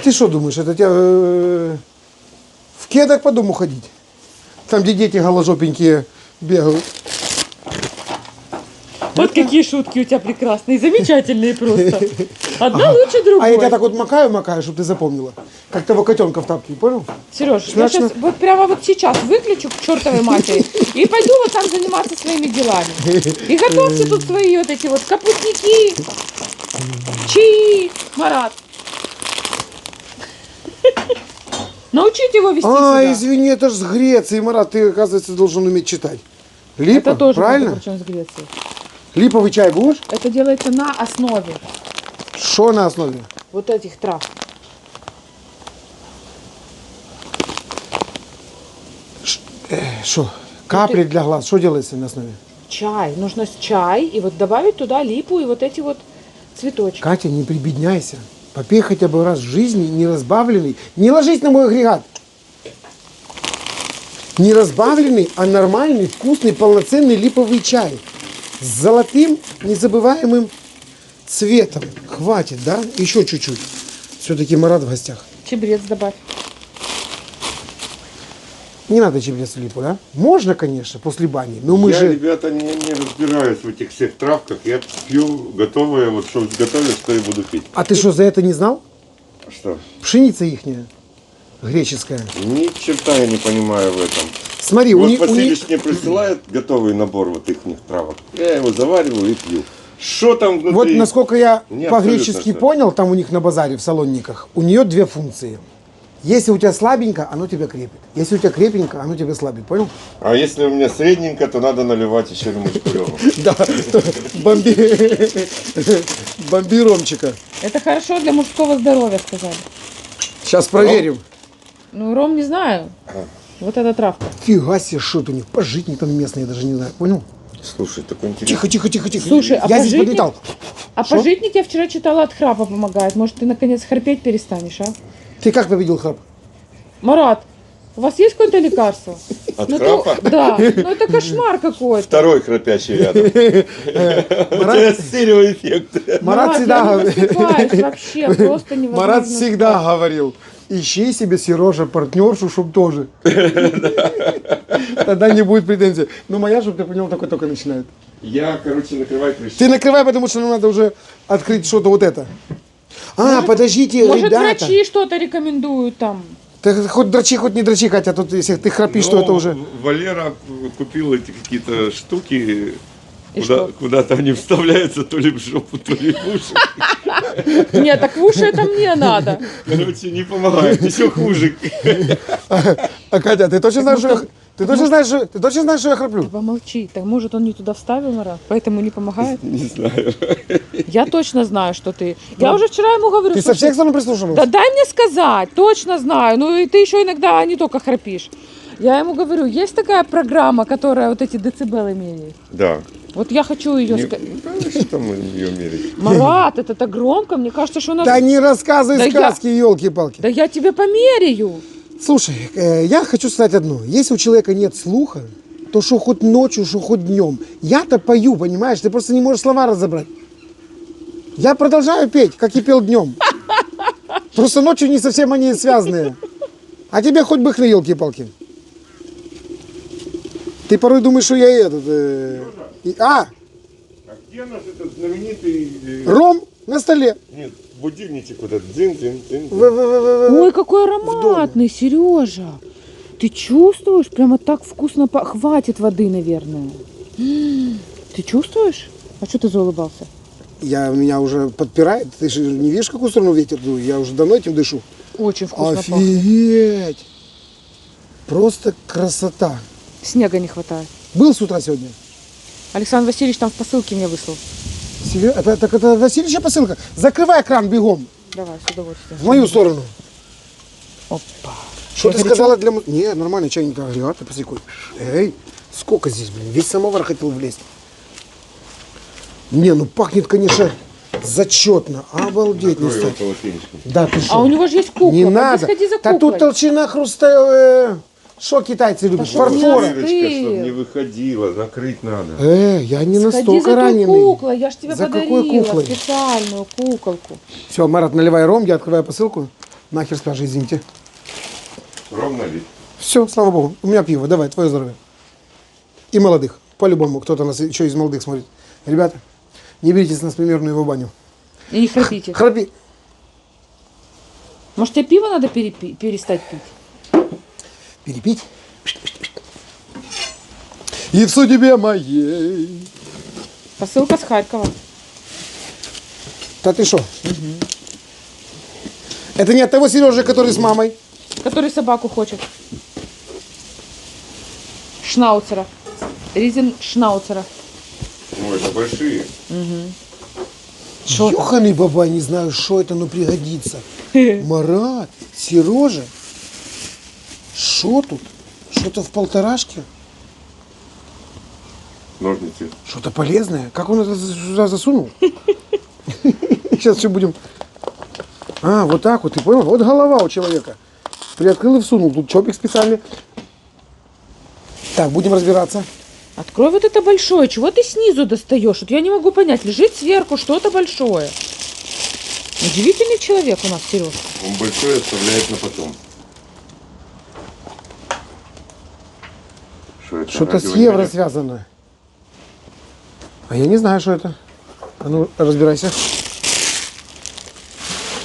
Ты что думаешь, это тебя в кедах по дому ходить? Там, где дети голожопенькие бегают. Вот какие Какие шутки у тебя прекрасные, замечательные просто. Одна лучше другой. А я тебя так вот макаю, чтобы ты запомнила. Как того котенка в тапке, понял? Сереж, я Смачно? сейчас вот прямо вот сейчас выключу к чертовой матери и пойду вот там заниматься своими делами. И готовьте тут свои вот эти вот капустники, чаи, Марат. Научите его вести А, себя. извини, это же с Греции, Марат, ты, оказывается, должен уметь читать. Липа, Это тоже правильно? причем с Грецией. Липовый чай будешь? Это делается на основе Что на основе? вот этих трав. Что? Капли для глаз. Что делается на основе? Чай. Нужно чай и вот добавить туда липу и вот эти вот цветочки. Катя, не прибедняйся. Попей хотя бы раз в жизни не разбавленный. Не ложись на мой агрегат. Не разбавленный, а нормальный, вкусный, полноценный липовый чай. С золотым, незабываемым цветом. Хватит, да? Еще чуть-чуть. Все-таки Марат в гостях. Чебрец добавь. Не надо чебрец в липу, да? Можно, конечно, после бани. Но мы Я, же... ребята, не разбираюсь в этих всех травках. Я пью готовое, вот что готовят, что и буду пить. А ты что, за это не знал? Что? Пшеница ихняя, греческая. Ни черта я не понимаю в этом. Смотри, Вот Васильевич мне присылает готовый набор вот их травок. Я его завариваю и пью. Что там внутри? Вот насколько я Не по-гречески абсолютно понял, там у них на базаре в Салонниках, у нее две функции. Если у тебя слабенько, оно тебя крепит. Если у тебя крепенько, оно тебя слабит. Понял? А если у меня средненько, то надо наливать еще рюмочку лёва. Да. Бомби ромчика. Это хорошо для мужского здоровья, сказали. Сейчас проверим. Ну, ром не знаю. Вот эта травка. Фига себе, что это у них. Пожитник там местный, я даже не знаю. Понял? Слушай, такой интересный. Тихо. Слушай, а я здесь пожитник- подлетал. А Шо? пожитник я вчера читала от храпа помогает. Может, ты наконец храпеть перестанешь, а? Ты как победил храп? Марат, у вас есть какое-то лекарство? От Ну, храпа? да, ну это кошмар какой-то. Второй храпящий рядом. У тебя стереоэффект. Марат я всегда... не высыпаюсь вообще, просто невозможно. Марат всегда говорил, ищи себе, Сережа, партнершу, чтоб тоже. Тогда не будет претензий. Ну, моя, чтобы ты понял, только начинает. Я, короче, накрывай крышку. Ты накрывай, потому что нам надо уже открыть что-то вот это. А, подождите, Может, ребята. врачи что-то рекомендуют там. Ты хоть дрочи, хоть не дрочи, Катя, тут если ты храпишь, то это уже... Валера купил эти какие-то штуки, И что? куда-то они вставляются то ли в жопу, то ли в уши. Нет, так в уши это мне надо. Короче, не помогает, еще хуже. А, Катя, ты точно знаешь, что я... Ты точно знаешь, что я храплю? Помолчи. Так может он не туда вставил, Марат, поэтому не помогает? Не знаю. Я точно знаю, что ты. Я уже вчера ему говорю, Ты со слушай, всех сторон прислушивалась? да дай мне сказать, точно знаю. Ну и ты еще иногда не только храпишь. Я ему говорю, есть такая программа, которая вот эти децибелы меряет. Да. Вот я хочу ее сказать. Что там ее мерить? Марат, это так громко, мне кажется, что у нас... Да не рассказывай Да я- сказки, елки-палки. Да я тебе померяю. Слушай, я хочу сказать одно. Если у человека нет слуха, то что хоть ночью, что хоть днем. Я-то пою, понимаешь? Ты просто не можешь слова разобрать. Я продолжаю петь, как и пел днем. Просто ночью не совсем они связанные. А тебе хоть бы хны, елки-палки. Ты порой думаешь, что я этот... А где наш этот знаменитый... Ром на столе. Нет, будильничек вот этот. Дзин-дзин-дзин. Ой, какой ароматный, Сережа. Ты чувствуешь? Прямо так вкусно хватит воды, наверное. Ты чувствуешь? А что ты заулыбался? Меня уже подпирает. Ты же не видишь, в какую сторону ветер дует? Я уже давно этим дышу. Очень вкусно пахнет. Офигеть! Просто красота. Снега не хватает. Был с утра сегодня? Александр Васильевич там в посылке мне выслал. Так это Васильевича посылка. Закрывай кран бегом. Давай, с удовольствием. В мою сторону. Опа. Что ты горячо? сказала для... Не, нормально, чайник агрегат. Посекуй. Эй, сколько здесь, блин. Весь самовар хотел влезть. Не, ну пахнет, конечно, зачетно. Обалдеть. Не Открой его стать. полотенечком. Да, ты что? А у него же есть кукла. Не Пойди надо. сходи за Да куклой. тут толщина хруста... Что китайцы любят? Пошел мне Фарфора. остыл. Дырочка, чтобы не выходила, накрыть надо. Я не Сходи настолько за той раненый. куклой, я ж тебе За подарила какой куклой? специальную куколку. Все, Марат, наливай ром, я открываю посылку. Нахер скажи, извините. Ровно ли? Все, слава богу. У меня пиво, давай, твое здоровье. И молодых. По-любому, кто-то нас еще из молодых смотрит. Ребята, Не берите с нас примерную его баню. И не храпите. Храпи. Может, тебе пиво надо перестать пить? Перепить. И в судьбе моей. Посылка с Харькова. Да ты что? Это не от того Сережи, который с мамой. Который собаку хочет. Шнауцера. Ризеншнауцера. Ну, это большие. Что там? Ёханый баба, не знаю, что это, но пригодится. Марат, Сережа. Что тут? Что-то в полторашке? Ножницы. Что-то полезное? Как он это сюда засунул? Сейчас все будем... А, вот так вот, ты понял? Вот голова у человека. Приоткрыл и всунул. Тут чопик специальный. Так, будем разбираться. Открой вот это большое. Чего ты снизу достаешь? Вот я не могу понять. Лежит сверху что-то большое. Удивительный человек у нас, Сереж. Он большой оставляет на потом. Что это? Что-то с радио евро говорят? связано. А я не знаю, что это. А ну, разбирайся.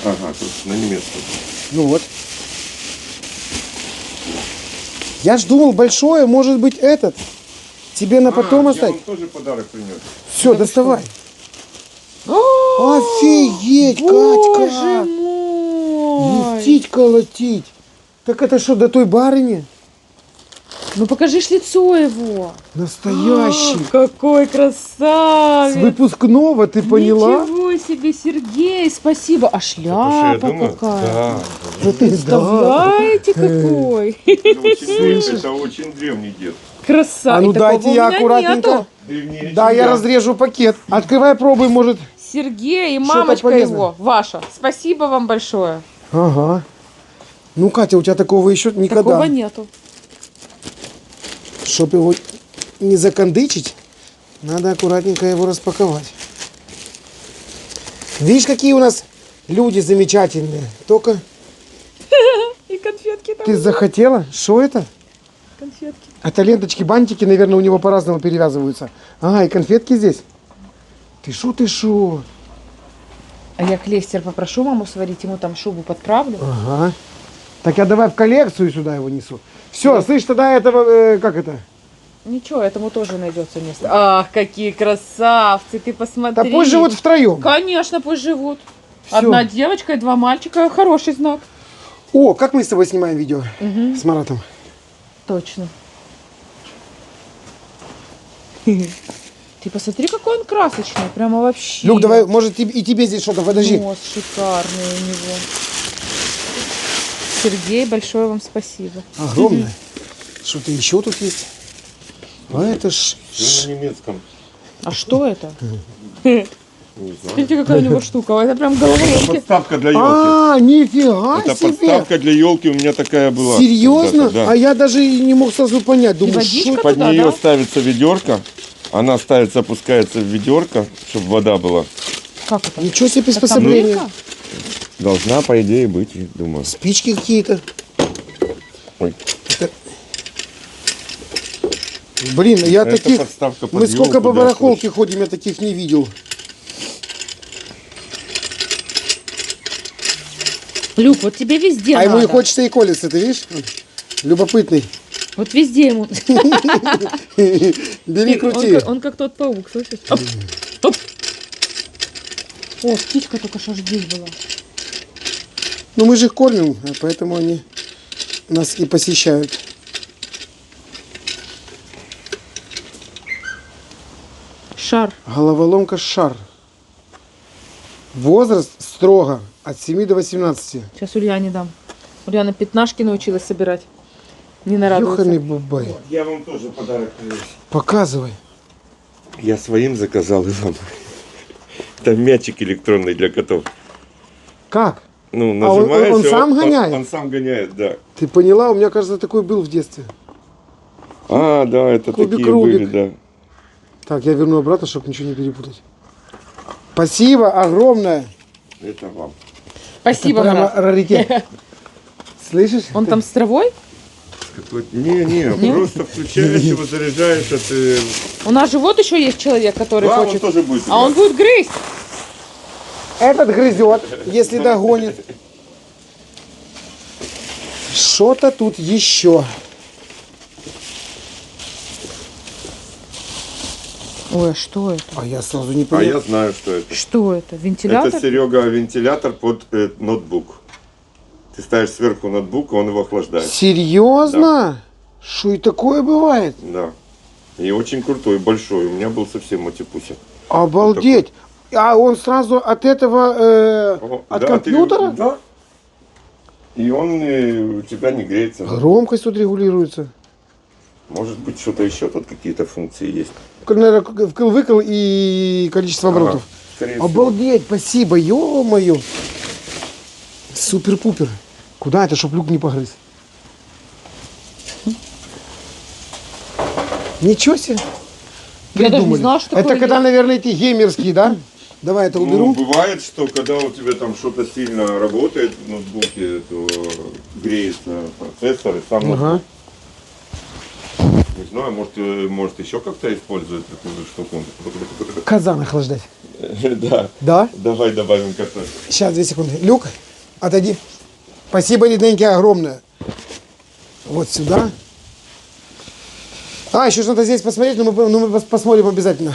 Ага, тут на немецком. Ну вот. Я ж думал, большое может быть этот. Тебе на потом я оставить. вам тоже подарок принес. Все, доставай. О, Офигеть, Боже Катька. мой! Летить, колотить. Так это что, до той барыни? Ну покажи ж лицо его. Настоящий. Какой С красавец! выпускного, ты поняла? Ничего себе, Сергей, спасибо. А шляпа какая? Да. Представляете, какой? Это очень древний дед. Красавец. А ну И такого дайте у я меня аккуратненько. нету. Древнее, Да, чем я разрежу пакет. Открывай, пробуй, может. Сергей и Что-то мамочка полезное. его, ваша. Спасибо вам большое. Ага. Ну, Катя, у тебя такого еще никогда. Такого нету. Чтоб его не закандычить, надо аккуратненько его распаковать. Видишь, какие у нас люди замечательные. Только И конфетки там. ты захотела? Что это? Конфетки. Это ленточки, бантики, наверное, у него по-разному перевязываются. Ага, и конфетки здесь. Ты шо, ты шо? А я клейстер попрошу маму сварить, ему там шубу подправлю. Ага. Так я давай в коллекцию сюда его несу. Все, слышь, тогда этого, как это? Ничего, этому тоже найдется место. Ах, какие красавцы, ты Да посмотри. пусть живут втроем. Конечно, пусть живут. Всё. Одна девочка и два мальчика. Хороший знак. О, как мы с тобой снимаем видео с Маратом? Точно. Ты посмотри, какой он красочный. Прямо вообще. Люк, давай, может, и тебе здесь что-то, подожди. Нос шикарный у него. Сергей, большое вам спасибо. Огромное. Что-то еще тут есть. А это ж... Все на немецком. А что это? Не знаю. Смотрите, какая у него штука. Это прям головоломки. Подставка для елки. А, нифига Это себе. подставка для елки у меня такая была. Серьезно? когда-то, да. А я даже и не мог сразу понять. Думаю, водичка что... Под туда, нее да? ставится ведерко. Она ставится, опускается в ведерко, чтобы вода была. Как это? Ничего себе Как там приспособление. дырка? Должна, по идее, быть, я думаю. Спички какие-то. Ой. Это- Блин, я Это таких... подставка под Мы сколько ёлку, по да, барахолке слушай. ходим, я таких не видел. Люк, вот тебе везде А ему и надо. хочется и колется, ты видишь? Любопытный. Вот везде ему. Бери, крути. Он как тот паук, слышишь? Оп, оп. О, птичка только что здесь была. Ну мы же их кормим, поэтому они нас и посещают. Шар. Головоломка шар. Возраст строго от 7 до 18. Сейчас Ульяне дам. Ульяна пятнашки научилась собирать. Не нарадуется. Ёханый бабай. Я вам тоже подарок привез. Показывай. Я своим заказал и вам. Это мячик электронный для котов. Как? Ну, А он нажимаешь, и сам гоняет? Он сам гоняет, да. Ты поняла? У меня, кажется, такой был в детстве. А, да, это Кубик такие Рубик. были, да. Так, я верну обратно, чтобы ничего не перепутать. Спасибо огромное. Это вам. Спасибо, Прямо Марат. раритет. Слышишь? Он там с травой? какой-то... Не, просто включаешь его, заряжаешь, У нас же вот еще есть человек, который Да, он хочет. тоже будет А он будет грызть. Этот грызет, если догонит. Что-то тут еще. Ой, а что это? А я сразу не А понял. я знаю, что это. Что это? Вентилятор? Это, Серега, вентилятор под ноутбук. Ты ставишь сверху ноутбук, он его охлаждает. Серьезно? Что и такое бывает? Да. И очень крутой, большой. У меня был совсем матипусик. Обалдеть. А он сразу от этого, от компьютера? Да. И он у тебя не греется. Громкость тут регулируется. Может быть, что-то еще тут какие-то функции есть. Наверное, вкл-выкл и количество оборотов. Скорее всего. Обалдеть, спасибо, ё-моё. Супер-пупер. Куда это, чтоб люк не погрыз? Ничего себе. Я даже не Придумали. знала, что это такое когда, есть. наверное, эти геймерские, да? Давай это Ну, уберу. бывает, что когда у тебя там что-то сильно работает в ноутбуке, то греется процессор и сам ноутбук. Ага. Не знаю, может еще как-то используют такую штуку. Казан охлаждать. Да. Да? Давай добавим картошку. Сейчас, 2 секунды. Люк, отойди. Спасибо, Лиденьке, огромное. Вот сюда. А, еще что-то здесь посмотреть, но мы посмотрим обязательно.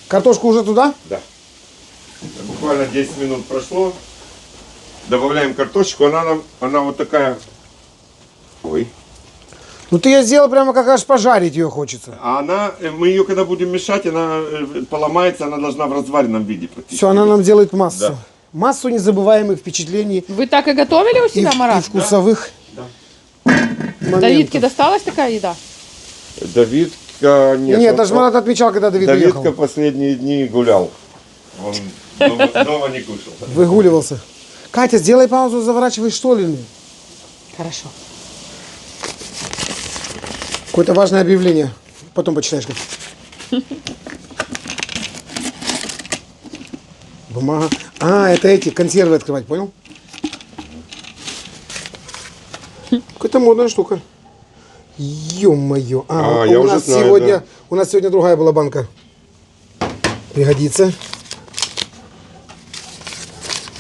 Картошку уже туда? Да. Буквально 10 минут прошло. Добавляем картошечку. Она вот такая. Ой. Ну ты ее сделал прямо как аж пожарить ее хочется. А мы ее когда будем мешать, она поломается, она должна в разваренном виде практически. Все, она нам делает массу. Да. Массу незабываемых впечатлений Вы так и готовили у себя, и Марат? вкусовых моментов. Давидке досталась такая еда? Давидка... Нет, даже Марат отмечал, когда Давид Давидка уехал. последние дни гулял. Он дома не кушал. Выгуливался. Катя, сделай паузу, заворачивай штолины. Хорошо. Какое-то важное объявление. Потом почитаешь. Как. Бумага. А, это эти консервы открывать, понял? Какая-то модная штука. Ё-моё. Я уже знаю, да. У нас сегодня другая была банка. Пригодится.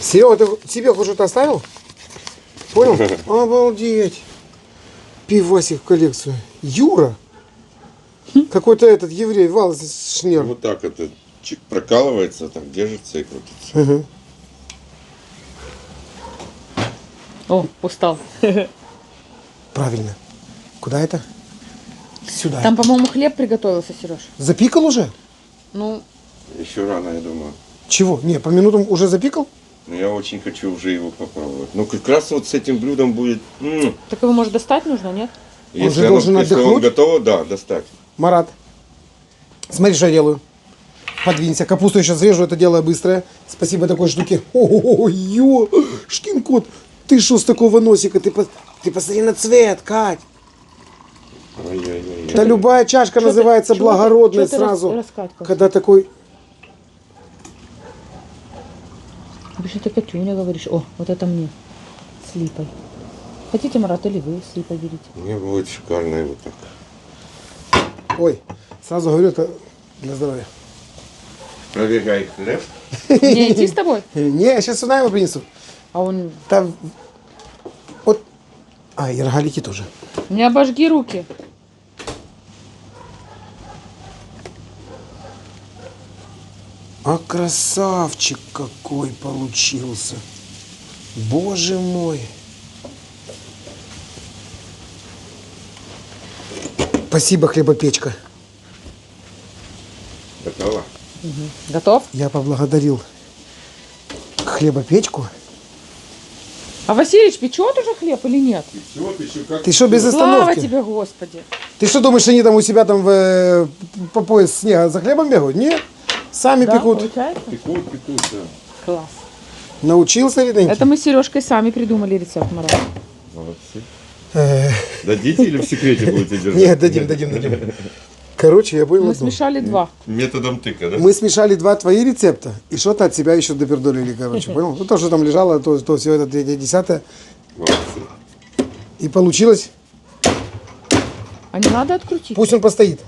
Серега, ты себе хоть что-то оставил? Понял? Обалдеть. Пивасик в коллекцию. Юра. Какой-то этот еврей, Вал Шнер. Вот так это чик прокалывается, так держится и крутится. О, устал. Правильно. Куда это? Сюда. Там, по-моему, хлеб приготовился, Сереж. Запикал уже? Ну, Еще рано, я думаю. Чего? Не, по минутам уже запикал? Но я очень хочу уже его попробовать. Ну, как раз вот с этим блюдом будет... так его, может, достать нужно, нет? Он же должен если он отдохнуть. готово, да, достать. Марат, смотри, что я делаю. Подвинься. Капусту я сейчас режу, это дело быстрое. Спасибо такой штуке. Ой-ё, шкин-кот. Ты что с такого носика? Ты посмотри на цвет, Кать. Ой-ой-ой. Да любая чашка называется чего ты- благородной чего ты сразу. раскатываешь? Когда такой... Обычно ты Катюня говоришь. О, вот это мне. С липой. Хотите, Марат, или вы с липой берите? Мне будет шикарно его так. Ой, сразу говорю, это для здоровья. Пробегай хлеб. Не идти с тобой? Не, я сейчас сюда его принесу. А он... Там... Вот... А, и рогалики тоже. Не обожги руки. А красавчик какой получился. Боже мой. Спасибо, хлебопечка. Готово? Готов? Я поблагодарил хлебопечку. А Васильевич печет уже хлеб или нет? Все, ты еще как... Ты что, без Слава остановки? тебе, Господи. Ты что думаешь, они там у себя там по пояс снега за хлебом бегают? Нет. Сами Да, пекут. получается? Пекут, да. Класс. Научился, Риденьки? Это мы с Сережкой сами придумали рецепт, Марат. Молодцы. Дадите или в секрете будете держать? Нет, дадим. Короче, я понял Мы одно. смешали два. Методом тыка, да? Мы смешали два твои рецепта и что-то от себя еще допердолили, короче, понял? Ну, то, что там лежало, то все это, третье, десятое. Молодцы. И получилось А не надо открутить? Пусть он постоит.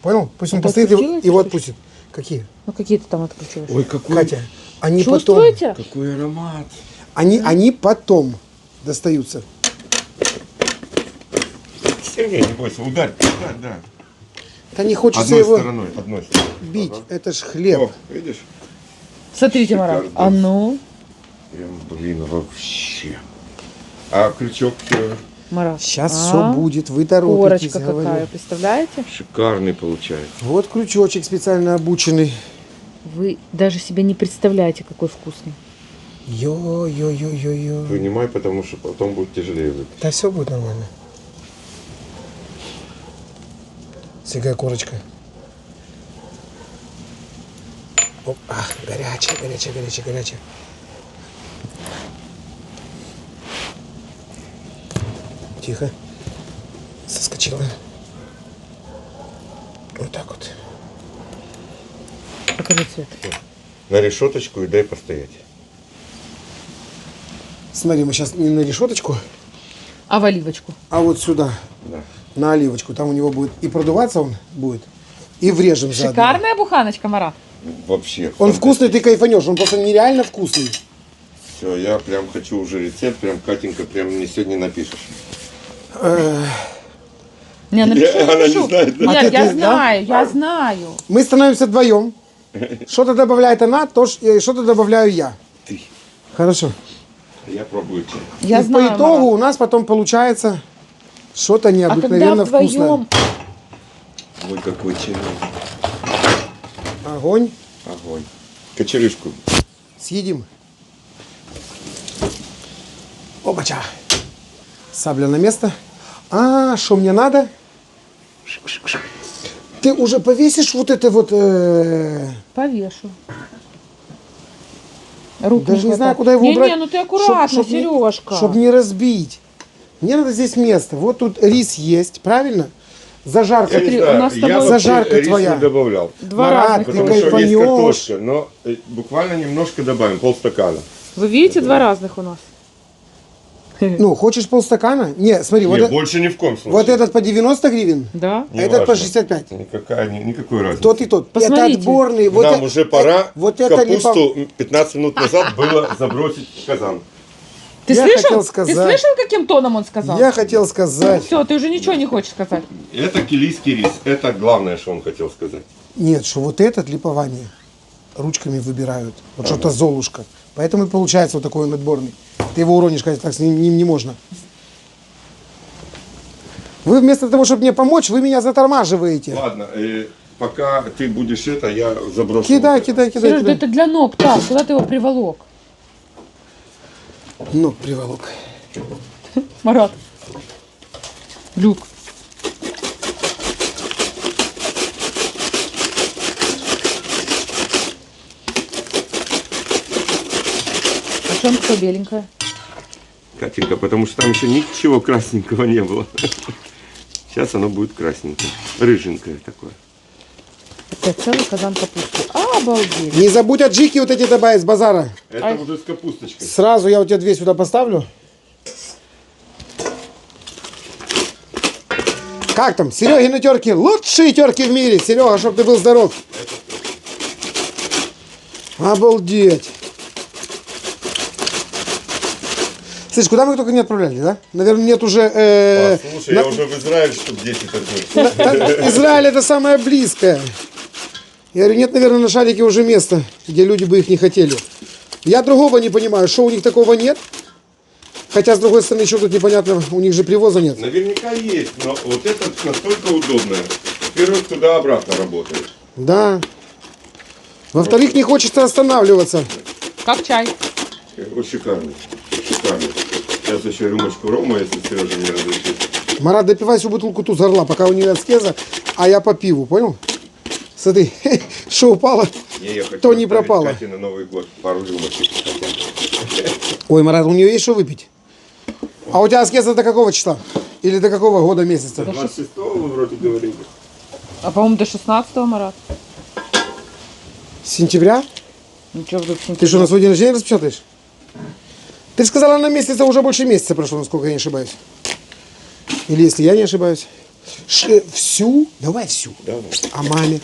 Понял? Пусть он А ты постоит отключила и эти его штучки? отпустит. Какие? Ну какие ты там откручиваешь? Ой, какой, Катя, они Чувствуете? какой аромат. они потом достаются. Сергей, не бойся, ударь, да. Да не хочется Одной его стороной, одной стороной. бить. Это ж хлеб. О, видишь? Смотрите, Марат. Шикарно. А ну, Прям, блин, вообще. А крючок Марат. Сейчас А, все будет. Вы торопитесь, Корочка говорю. какая, представляете? шикарный получается. Вот крючочек специально обученный. Вы даже себе не представляете, какой вкусный. Йо-йо-йо-йо-йо. Вынимай, потому что потом будет тяжелее выпить. Да все будет нормально. Смотри, какая корочка. Оп, горячая, горячая, горячая, горячая. Тихо. Соскочила. Вот так вот. Покажи цвет. На решеточку и дай постоять. Смотри, мы сейчас не на решеточку, А в оливочку? а вот сюда, Да. на оливочку. Там у него будет и продуваться он будет, и врежем заодно. Шикарная буханочка, Марат. Вообще. Он вкусный, ты кайфанешь. Он просто нереально вкусный. Все, я прям хочу уже рецепт, прям Катенька, прям мне сегодня напишешь. Не, напишу, Она не напишу. знает, да? Нет, А ты- я ты- знаю, я знаю. Мы становимся вдвоем. Что-то добавляет она, что-то добавляю я. Ты. Хорошо. Я пробую чай. Я и знаю, по итогу Марат. у нас потом получается что-то А когда необыкновенно вкусное. вдвоем... Ой, какой чай. Огонь. Огонь. Кочерышку. Съедим. Опача. Сабля на место. А, что мне надо? Ты уже повесишь вот это вот... Повешу. Рук Даже не хватает. знаю, куда его убрать. Не, ну ты аккуратно, Сережка. Чтобы не разбить. Мне надо здесь место. Вот тут рис есть, правильно? Зажарка. Я не Смотри, знаю, у нас с тобой- я Зажарка вообще рис твоя. не добавлял. Два Марат, разных. ты Потому что есть кайфанешь. картошка, но буквально немножко добавим, полстакана. Вы видите, два разных у нас. Ну, хочешь полстакана? Не, смотри, вот, Нет, больше ни в коем случае. вот этот по 90 гривен, Да? а Не этот по важно. 65. Никакой разницы. Тот и тот. Посмотрите. Это отборный. Вот Нам это- уже пора вот это не по- капусту 15 минут назад было забросить в казан. Ты Я слышал? хотел Ты сказать. слышал, каким тоном он сказал? Я хотел сказать. Все, ты уже ничего не хочешь сказать. Это килийский рис. Это главное, что он хотел сказать. Нет, что вот этот липование ручками выбирают. Вот что-то золушка. Поэтому и получается вот такой он отборный. Ты его уронишь, конечно, так с ним не можно. Вы вместо того, чтобы мне помочь, вы меня затормаживаете. Ладно, пока ты будешь это, я заброшу. Кидай, вот это. кидай, кидай, Сереж, да кидай. это для ног, так, куда ты его приволок? Ног приволок. Марат. Люк. А что он такое беленькое? Катенька, потому что там еще ничего красненького не было. Сейчас оно будет красненькое. Рыженькое такое. Это целый казан капусты. Обалдеть. Не забудь аджики вот эти добавить с базара. Это буду с капусточкой. Сразу я у тебя 2 сюда поставлю. Как там? Серегины терки. Лучшие терки в мире. Серега, чтобы ты был здоров. Обалдеть. Слышь, куда мы только не отправляли, да? Наверное, нет уже... Слушай, я уже в Израиль, чтобы 10 отнес. Израиль это самое близкое. Я говорю, нет, наверное, на шарике уже место, где люди бы их не хотели. Я другого не понимаю, что у них такого нет. Хотя, с другой стороны, еще тут непонятно, у них же привоза нет. Наверняка есть, но вот это настолько удобное. Во-первых, туда-обратно работает. Да. Во-вторых, не хочется останавливаться. Как чай. Вот шикарный. Шикарный. Сейчас еще рюмочку рома, если Сережа не разрешит. Марат, допивай всю бутылку ту горла, пока у нее аскеза, а я по пиву, понял? Смотри, что упало, Я хочу то не оставить пропало. Кате на Новый год пару рюмочек. Ой, Марат, у нее есть что выпить? А у тебя аскеза до какого числа? Или до какого года месяца? 26-го вы вроде говорили. А по-моему до 16-го, Марат. С сентября? Ничего вдруг не Ты что, на свой день рождения распечатаешь? Ты же сказала, на месяца уже больше месяца прошло, насколько я не ошибаюсь. Или если я не ошибаюсь. Всю? Давай всю. Давай. А маме?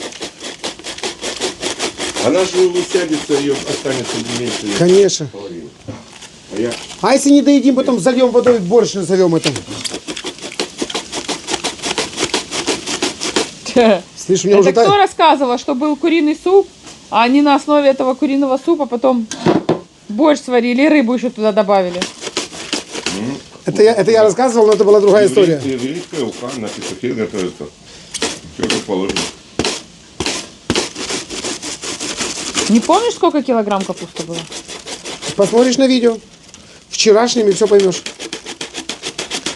Она же усядется, ее останется меньше. Конечно. половины. А я... А если не доедим, потом зальем водой, борщ назовем это. Слышь, у меня Это уже... кто рассказывал, что был куриный суп, а они на основе этого куриного супа потом борщ сварили и рыбу еще туда добавили? Это я рассказывал, но это была другая история. Великая уха на петухе готовится. Все как положено. Не помнишь, сколько килограмм капусты было? Посмотришь на видео. Вчерашними все поймешь.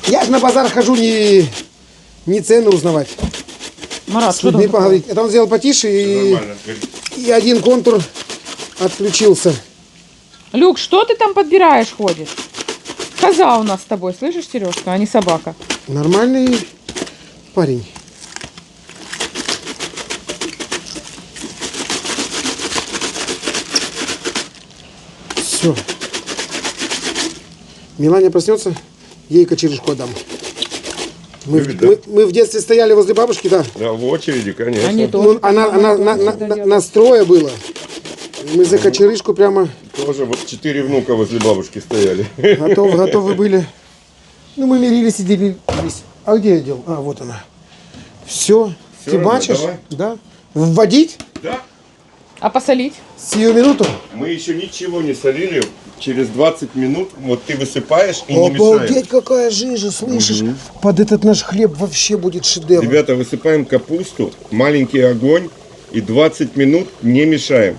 Я же на базар хожу не цены узнавать. Марат, С что там людьми такое? поговорить. Это он сделал потише Нормально. и один контур отключился. Люк, что ты там подбираешь, ходишь? Коза у нас с тобой, слышишь, Сережка, а не собака. Нормальный парень. Все. Миланя проснется, ей кочерышку отдам. Любит, да? Мы в детстве стояли возле бабушки, да. Да, в очереди, конечно. Они Ну, тоже. она настроя было. Мы за кочерышку прямо Тоже вот 4 внука возле бабушки стояли. готовы были. Ну, мы мирились и делились. А где я делал? А, вот она. Все. Всё Ты равно, бачишь? давай. Да. Вводить Да. А посолить? сию минуту. Мы еще ничего не солили. Через 20 минут вот ты высыпаешь и не мешаешь. Обалдеть, какая жижа, слышишь? Под этот наш хлеб вообще будет шедевр. Ребята, высыпаем капусту, маленький огонь и 20 минут не мешаем.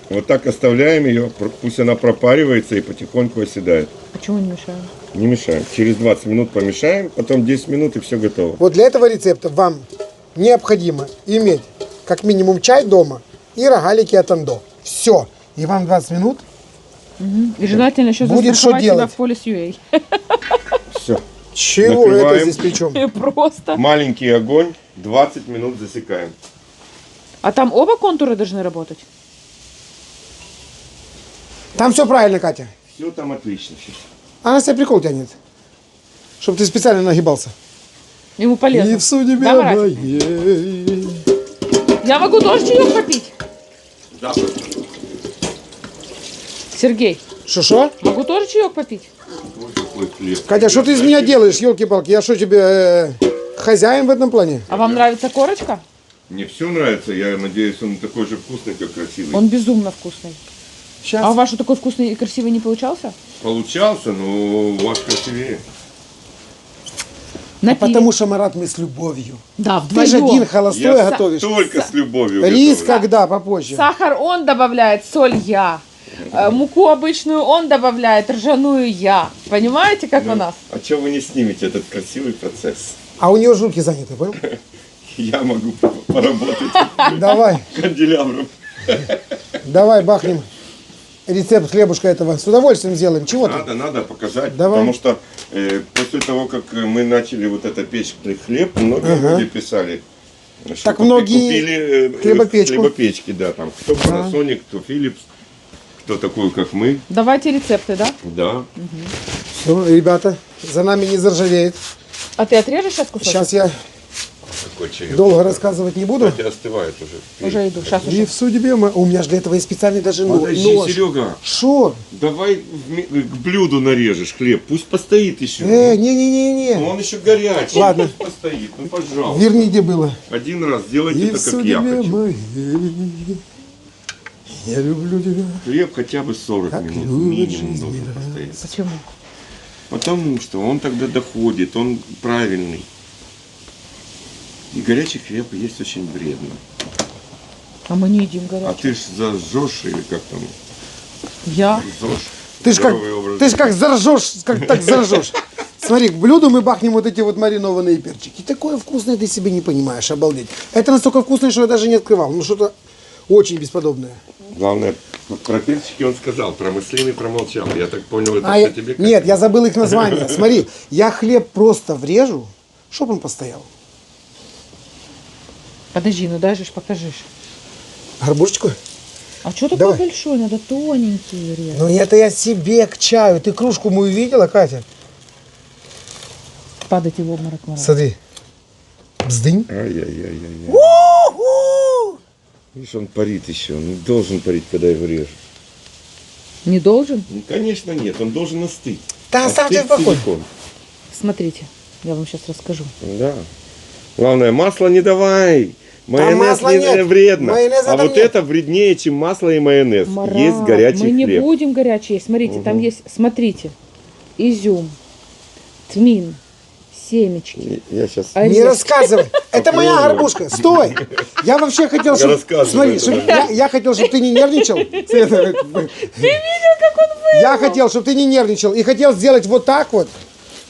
Вот так оставляем ее, пусть она пропаривается и потихоньку оседает. Почему не мешаем? Не мешаем. Через 20 минут помешаем, потом 10 минут и все готово. Вот для этого рецепта вам необходимо иметь как минимум чай дома и рогалики от Андо. Все. И вам 20 минут. И желательно еще Будет что застраховать себя делать. в полис UA. Все. Чего Накрываем. это здесь причем? Просто. Маленький огонь, 20 минут засекаем. А там оба контура должны работать? Там все правильно, Катя. Все там отлично. Она себя прикол тянет. Чтобы ты специально нагибался. Ему полезно. И в судьбе Да, Маратик? моей. Я могу тоже чаек попить? Да, Сергей, Шо-шо? могу тоже чаек попить? вот такой хлеб. Катя, что ты из меня делаешь, елки-палки? Я что, тебе хозяин в этом плане? А вам нравится корочка? Мне все нравится, я надеюсь, он такой же вкусный, как красивый. Он безумно вкусный. Сейчас. А у вас что, такой вкусный и красивый не получался? Получался, но у вас красивее. На Потому что, Марат, мы с любовью. Да, Ты же один вдвоем. холостой Я готовишь. только с любовью Рис готовлю. когда попозже. Сахар он добавляет, соль я. Муку обычную он добавляет, ржаную я. Понимаете, как у нас? А что вы не снимете этот красивый процесс? А у нее же руки заняты, понял? Я могу поработать Давай, канделябром. давай бахнем рецепт хлебушка этого. С удовольствием сделаем. Чего ты? Надо показать, Давай. потому что после того, как мы начали вот это печь хлеб, многие люди писали, что Так многие купили хлебопечку. хлебопечки, да, там, кто Panasonic, кто Philips, кто такой, как мы, Давайте рецепты, да? да. Все, ребята, за нами не заржавеет. А ты отрежешь сейчас кусочек? Сейчас я Такой чаек. долго рассказывать не буду. Кстати, остывает уже. Уже иду, сейчас И уже. в судьбе у меня же для этого есть специальный даже Подожди, нож. Серега, Шо? давай к блюду нарежешь хлеб, пусть постоит еще. Не-не-не-не. Он еще горячий, Ладно. пусть постоит, ну пожалуйста. Верни, где было. Один раз сделайте И в это, как судьбе я хочу. моей я люблю тебя. Хлеб хотя бы 40 Как минут любит минимум жизнь должен мира. постоять. Почему? Потому что он тогда доходит, он правильный. И горячий хлеб есть очень вредно. А мы не едим А горячий. ты ж зажжешь или как там? Я? ЗОЖ? Ты ж как, Здоровый образ ты ж как заржешь, как так заржешь. Смотри, к блюду мы бахнем вот эти вот маринованные перчики. Такое вкусное ты себе не понимаешь, обалдеть. Это настолько вкусное, что я даже не открывал. Ну что-то очень бесподобное. Главное, про перчики он сказал, про маслины промолчал. Я так понял, это А все я- тебе как? Нет, я забыл их название. Смотри, я хлеб просто врежу, чтоб он постоял. Подожди, ну дай же ж покажешь. Горбушечку? А что такой Давай. большой? Надо тоненький резать. Ну это я себе к чаю. Ты кружку мою видела, Катя? Падайте в обморок, Марат. Смотри. Бздынь. Ай-яй-яй-яй. У-ху! Видишь, он парит еще. Он не должен парить, когда его режу. Не должен? Ну, конечно, нет. Он должен остыть. Да, оставьте в Остыть покое. целиком. Смотрите, я вам сейчас расскажу. Да. Главное, масло не давай. Майонез масла не нет. вредно. Майонеза А там вот нет. это вреднее, чем масло и майонез. Марат, Есть горячий мы не хлеб. будем горячий есть. Смотрите, там есть, смотрите, изюм, тмин, семечки. Я сейчас... Не орешки. рассказывай. Это моя Попробуй. горбушка. Стой. Я вообще хотел, чтобы... рассказывай, Смотри, это чтоб- я хотел, чтобы ты не нервничал. Ты видел, как он был? Я хотел, чтобы ты не нервничал. И хотел сделать вот так вот.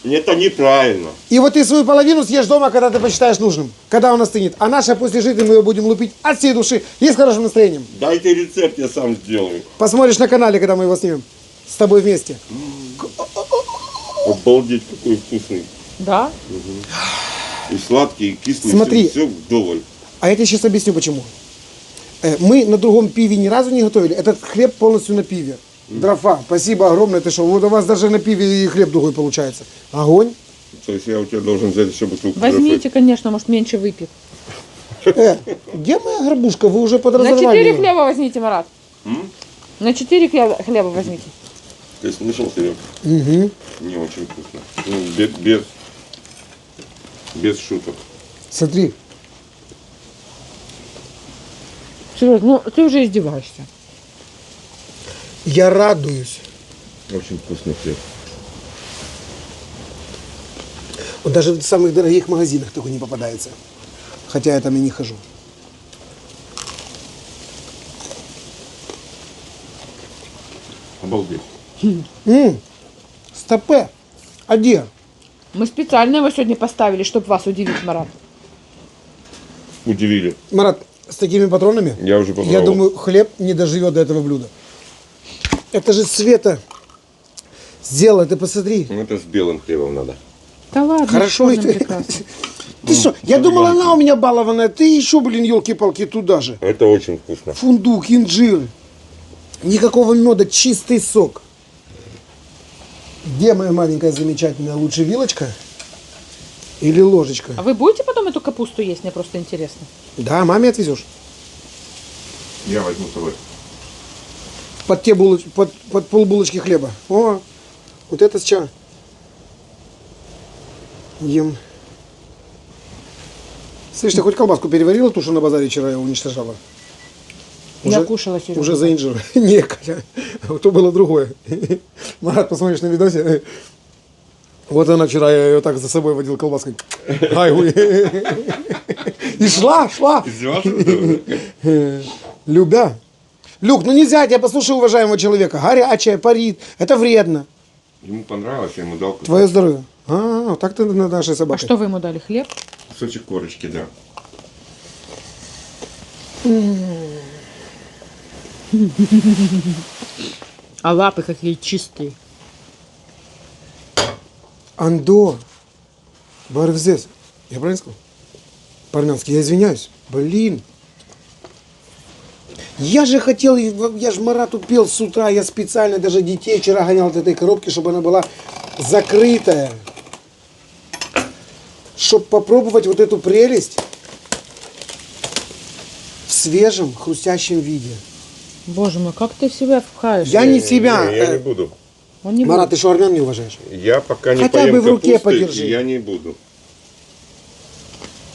Это неправильно. И вот ты свою половину съешь дома, когда ты посчитаешь нужным. Когда он остынет. А наша после жития мы ее будем лупить от всей души. И с хорошим настроением. Дайте рецепт, я сам сделаю. Посмотришь на канале, когда мы его снимем. С тобой вместе. Обалдеть, какой вкусный. Да? И сладкий, и кислый. Смотри. Все вдоволь. А я тебе сейчас объясню, почему. Мы на другом пиве ни разу не готовили. Этот хлеб полностью на пиве. Дрофа, спасибо огромное. Ты что, вот у вас даже на пиве и хлеб другой получается. Огонь. То есть я у тебя должен взять еще бутылку. Возьмите, конечно, может, меньше выпьет. Где моя горбушка? Вы уже На 4 подразорвали ее. хлеба возьмите, Марат. На 4 хлеба возьмите. Ты слышал, Серег? Угу. Не очень вкусно. Ну, без шуток. Смотри. Сереж, ну ты уже издеваешься. Я радуюсь. Очень вкусный хлеб. Вот даже в самых дорогих магазинах такой не попадается. Хотя я там и не хожу. Обалдеть. Стопе. А где? Мы специально его сегодня поставили, чтобы вас удивить, Марат. Удивили. Марат, с такими патронами, Я уже попробовал. я думаю, хлеб не доживет до этого блюда. Это же Света сделала, ты посмотри. Ну, это с белым хлебом надо. Да ладно, Хорошо, с и черным ты... прекрасно. Ты что, я думал, она у меня балованная, ты еще, блин, елки-палки, туда же. Это очень вкусно. Фундук, инжир. Никакого меда, чистый сок. Где моя маленькая замечательная, лучше вилочка или ложечка? А вы будете потом эту капусту есть? Мне просто интересно. Да, маме отвезешь. Я возьму с собой. Под, под полбулочки хлеба. О, вот это сейчас. Ем. Слышь, ты хоть колбаску переварила, ту, что на базаре вчера я уничтожала? Я кушала, Сережа. Уже за инжир. Не, Катя, то было другое. Марат, посмотришь на видосе. Вот она вчера, я ее так за собой водил колбаской. Ай, ой. И шла. Любя. Люк, ну нельзя, тебя послушай уважаемого человека. Горячая, парит. Это вредно. Ему понравилось, я ему дал Твое здоровье. А, так ты над нашей А собакой. что вы ему дали? Хлеб? кусочек корочки, да. А лапы какие чистые. Андо. Барвзес. Я правильно сказал? По-армянски. Я извиняюсь. Блин. Я же хотел, я же Марату пел с утра, я специально даже детей вчера гонял от этой коробки, чтобы она была закрытая. Чтобы попробовать вот эту прелесть в свежем, хрустящем виде. Боже мой, как ты себя впхаешь? Я не себя. Не, я не буду. Он не Марат, будет. ты что, армян не уважаешь? Я пока не Хотя поем бы в руке капусты, подержи. я не буду.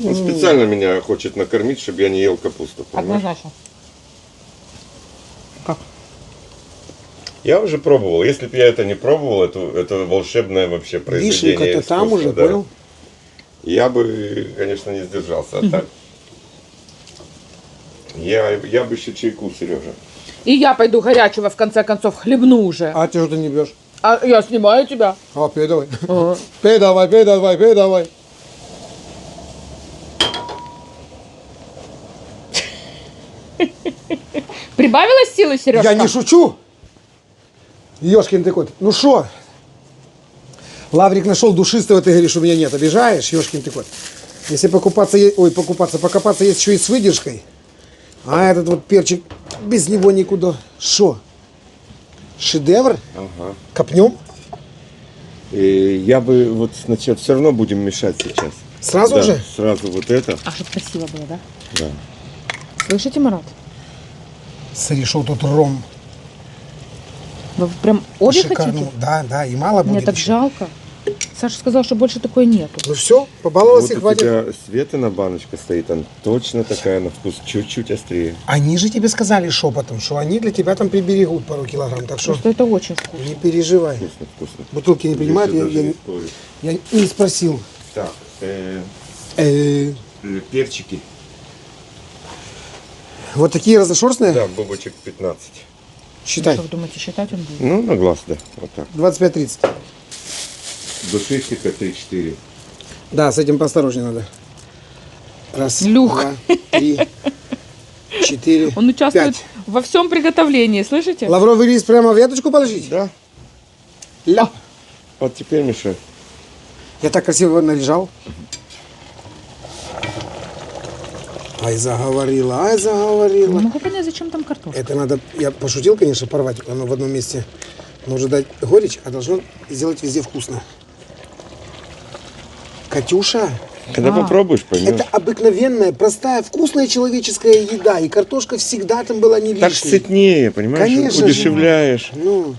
Он специально меня хочет накормить, чтобы я не ел капусту. Понимаешь? Однозначно. Как? Я уже пробовал. Если бы я это не пробовал, это волшебное вообще произведение. Вишенка-то там искусства, уже, да. понял? Я бы, конечно, не сдержался. А так, я бы еще чайку, Сережа. И я пойду горячего, в конце концов, хлебну уже. А ты что ты не бьешь? А я снимаю тебя. А, пей давай. Ага. Пей давай, пей давай, пей давай. Прибавилось силы, Сережка? Я не шучу. Ёшкин ты кот. Ну шо? Лаврик нашел душистого, ты говоришь, у меня нет. Обижаешь, ёшкин ты кот. Если покупаться, покопаться есть еще и с выдержкой. А этот вот перчик, без него никуда. Шо? Шедевр? Ага. Копнем? И я бы вот сначала все равно будем мешать сейчас. Сразу Да, же? сразу вот это. А, чтобы красиво было, да? Да. Слышите, Марат? Смотри, что тут ром. Вы прям обе Шикарно. хотите? Да, и мало Мне будет так еще. жалко. Саша сказал, что больше такой нету. Ну все, побаловался, Вот у хватит. тебя Светина баночка стоит, она точно такая на вкус, чуть-чуть острее. Они же тебе сказали шепотом, что они для тебя там приберегут пару килограмм. Так что Просто это очень вкусно. не переживай. Вкусно, вкусно. Бутылки не принимают, Здесь даже я история. не спросил. Так, Э, перчики. Вот такие разношерстные? Да, бубочек 15. Считай. Что вы думаете, считать он будет? Ну, на глаз, да, вот так. 25-30. Душистика 3-4. Да, с этим поосторожнее надо. Раз, Люх. два, три, 4, Он участвует 5. во всем приготовлении, слышите? Лавровый лист прямо в веточку положить? Да, Ля. вот теперь, Миша, Я так красиво его наряжал. Ай, заговорила, ай, Не заговорила. могу понять, зачем там картошка. Это надо, я пошутил, конечно, порвать. Оно в одном месте может дать горечь, а должно сделать везде вкусно. Катюша, когда попробуешь, поймешь. это обыкновенная, простая, вкусная человеческая еда. И картошка всегда там была не Так лишней. сытнее, понимаешь? Конечно же. Удешевляешь. Ну.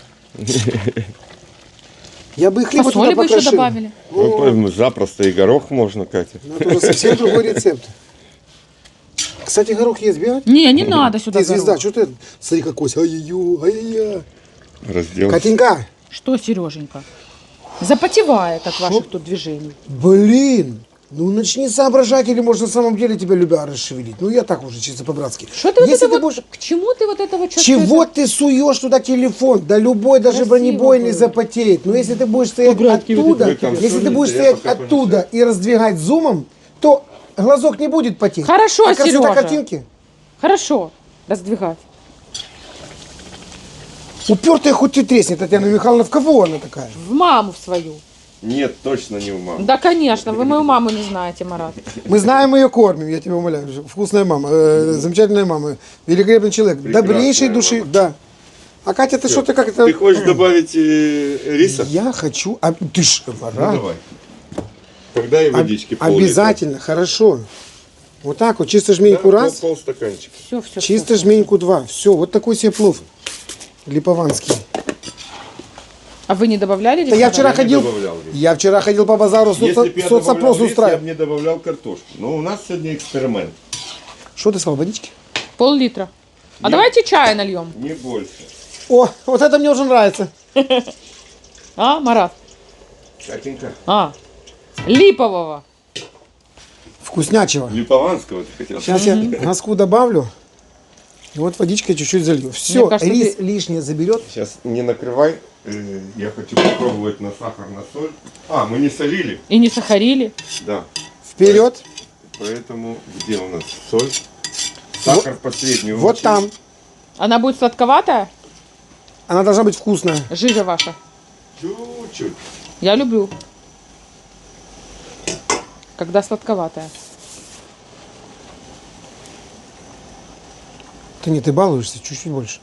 Я бы и хлеб Фасоли туда бы еще покрошил. добавили. Ну, запросто и горох можно, Катя. Ну, это уже совсем другой рецепт. Кстати, горох есть, бегать? Не надо сюда Ты звезда, горох. что ты? Смотри, какой. Ай-яй-яй, ай-яй-яй. Раздел. Катенька, Что, Сереженька? Запотевает от ваших тут движений. блин, ну начни соображать, или может на самом деле тебя любя расшевелить. Ну я так уже, чисто по-братски. Что ты вот Если это ты вот... будешь... К чему ты вот это вот сейчас... Чего ты суешь туда телефон? Да любой, даже Красиво бронебойный было. запотеет. Но если ты будешь стоять По-братски вот оттуда, это. Вы там если ты солите, будешь я стоять пока оттуда и раздвигать зумом, то глазок не будет потеть. Хорошо, а красота Сережа. картинки? Хорошо, раздвигать. Упертая хоть и треснет, Татьяна Михайловна, в кого она такая? В маму в свою. Нет, точно не ума. Да, конечно, вы мою маму не знаете, Марат. Мы знаем, мы ее кормим, я тебя умоляю. Вкусная мама, замечательная мама, великолепный человек, Прекрасная добрейшей души, мама. да. А Катя, ты что-то как это... Ты хочешь добавить риса? Я хочу... ты ж, Ну, Марат, давай. Тогда и водички обязательно, хорошо. Вот так вот, чисто жменьку раз, Полстаканчика. Все. чисто жменьку два. Все, вот такой себе плов. Липованский. А вы не добавляли Да я рис? вчера не ходил... добавлял рис. Я вчера ходил по базару, Если бы я соцопрос добавлял рис, я устраивал. бы не добавлял картошку. Но у нас сегодня эксперимент. Что ты сказал, водички? Пол-литра. А Нет. давайте чая нальем. Не больше. О, вот это мне уже нравится. А, Марат? Катенька. А, липового. Вкуснячего. Липованского ты хотел Сейчас я газку добавлю. И вот водичкой чуть-чуть залью. Все, Мне кажется, рис ты- лишнее заберет. Сейчас не накрывай. Я хочу попробовать на сахар, на соль. А, мы не солили. И не сахарили. Да. Вперед. Поэтому где у нас соль? Сахар последний. Вот там. Она будет сладковатая? Она должна быть вкусная. Жижа ваша. Чуть-чуть. Я люблю. Когда сладковатая. Ты не, ты балуешься, чуть-чуть больше.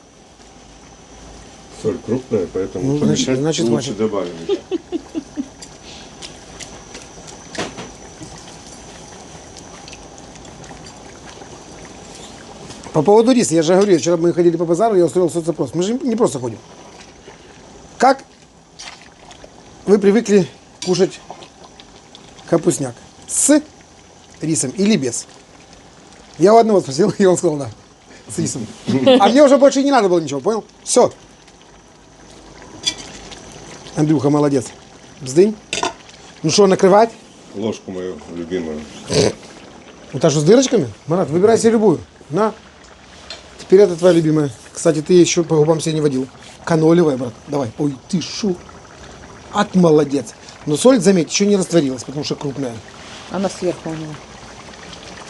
Соль крупная, поэтому Ну, значит, помешать значит, лучше хватит. добавим. По поводу риса, я же говорю, вчера мы ходили по базару, я устроил соцопрос. Мы же не просто ходим. Как вы привыкли кушать капустняк? С рисом или без? Я у одного спросил, и он сказал, да, с рисом. А мне уже больше не надо было ничего, понял? Все. Андрюха, молодец. Бздынь. Ну что, накрывать? Ложку мою любимую. Вот та что с дырочками? Марат, выбирай себе любую. На. Теперь это твоя любимая. Кстати, ты еще по губам себе не водил. Канолевая, брат. Давай. Ой, ты шу. От молодец. Но соль, заметь, еще не растворилась, потому что крупная. Она сверху у него.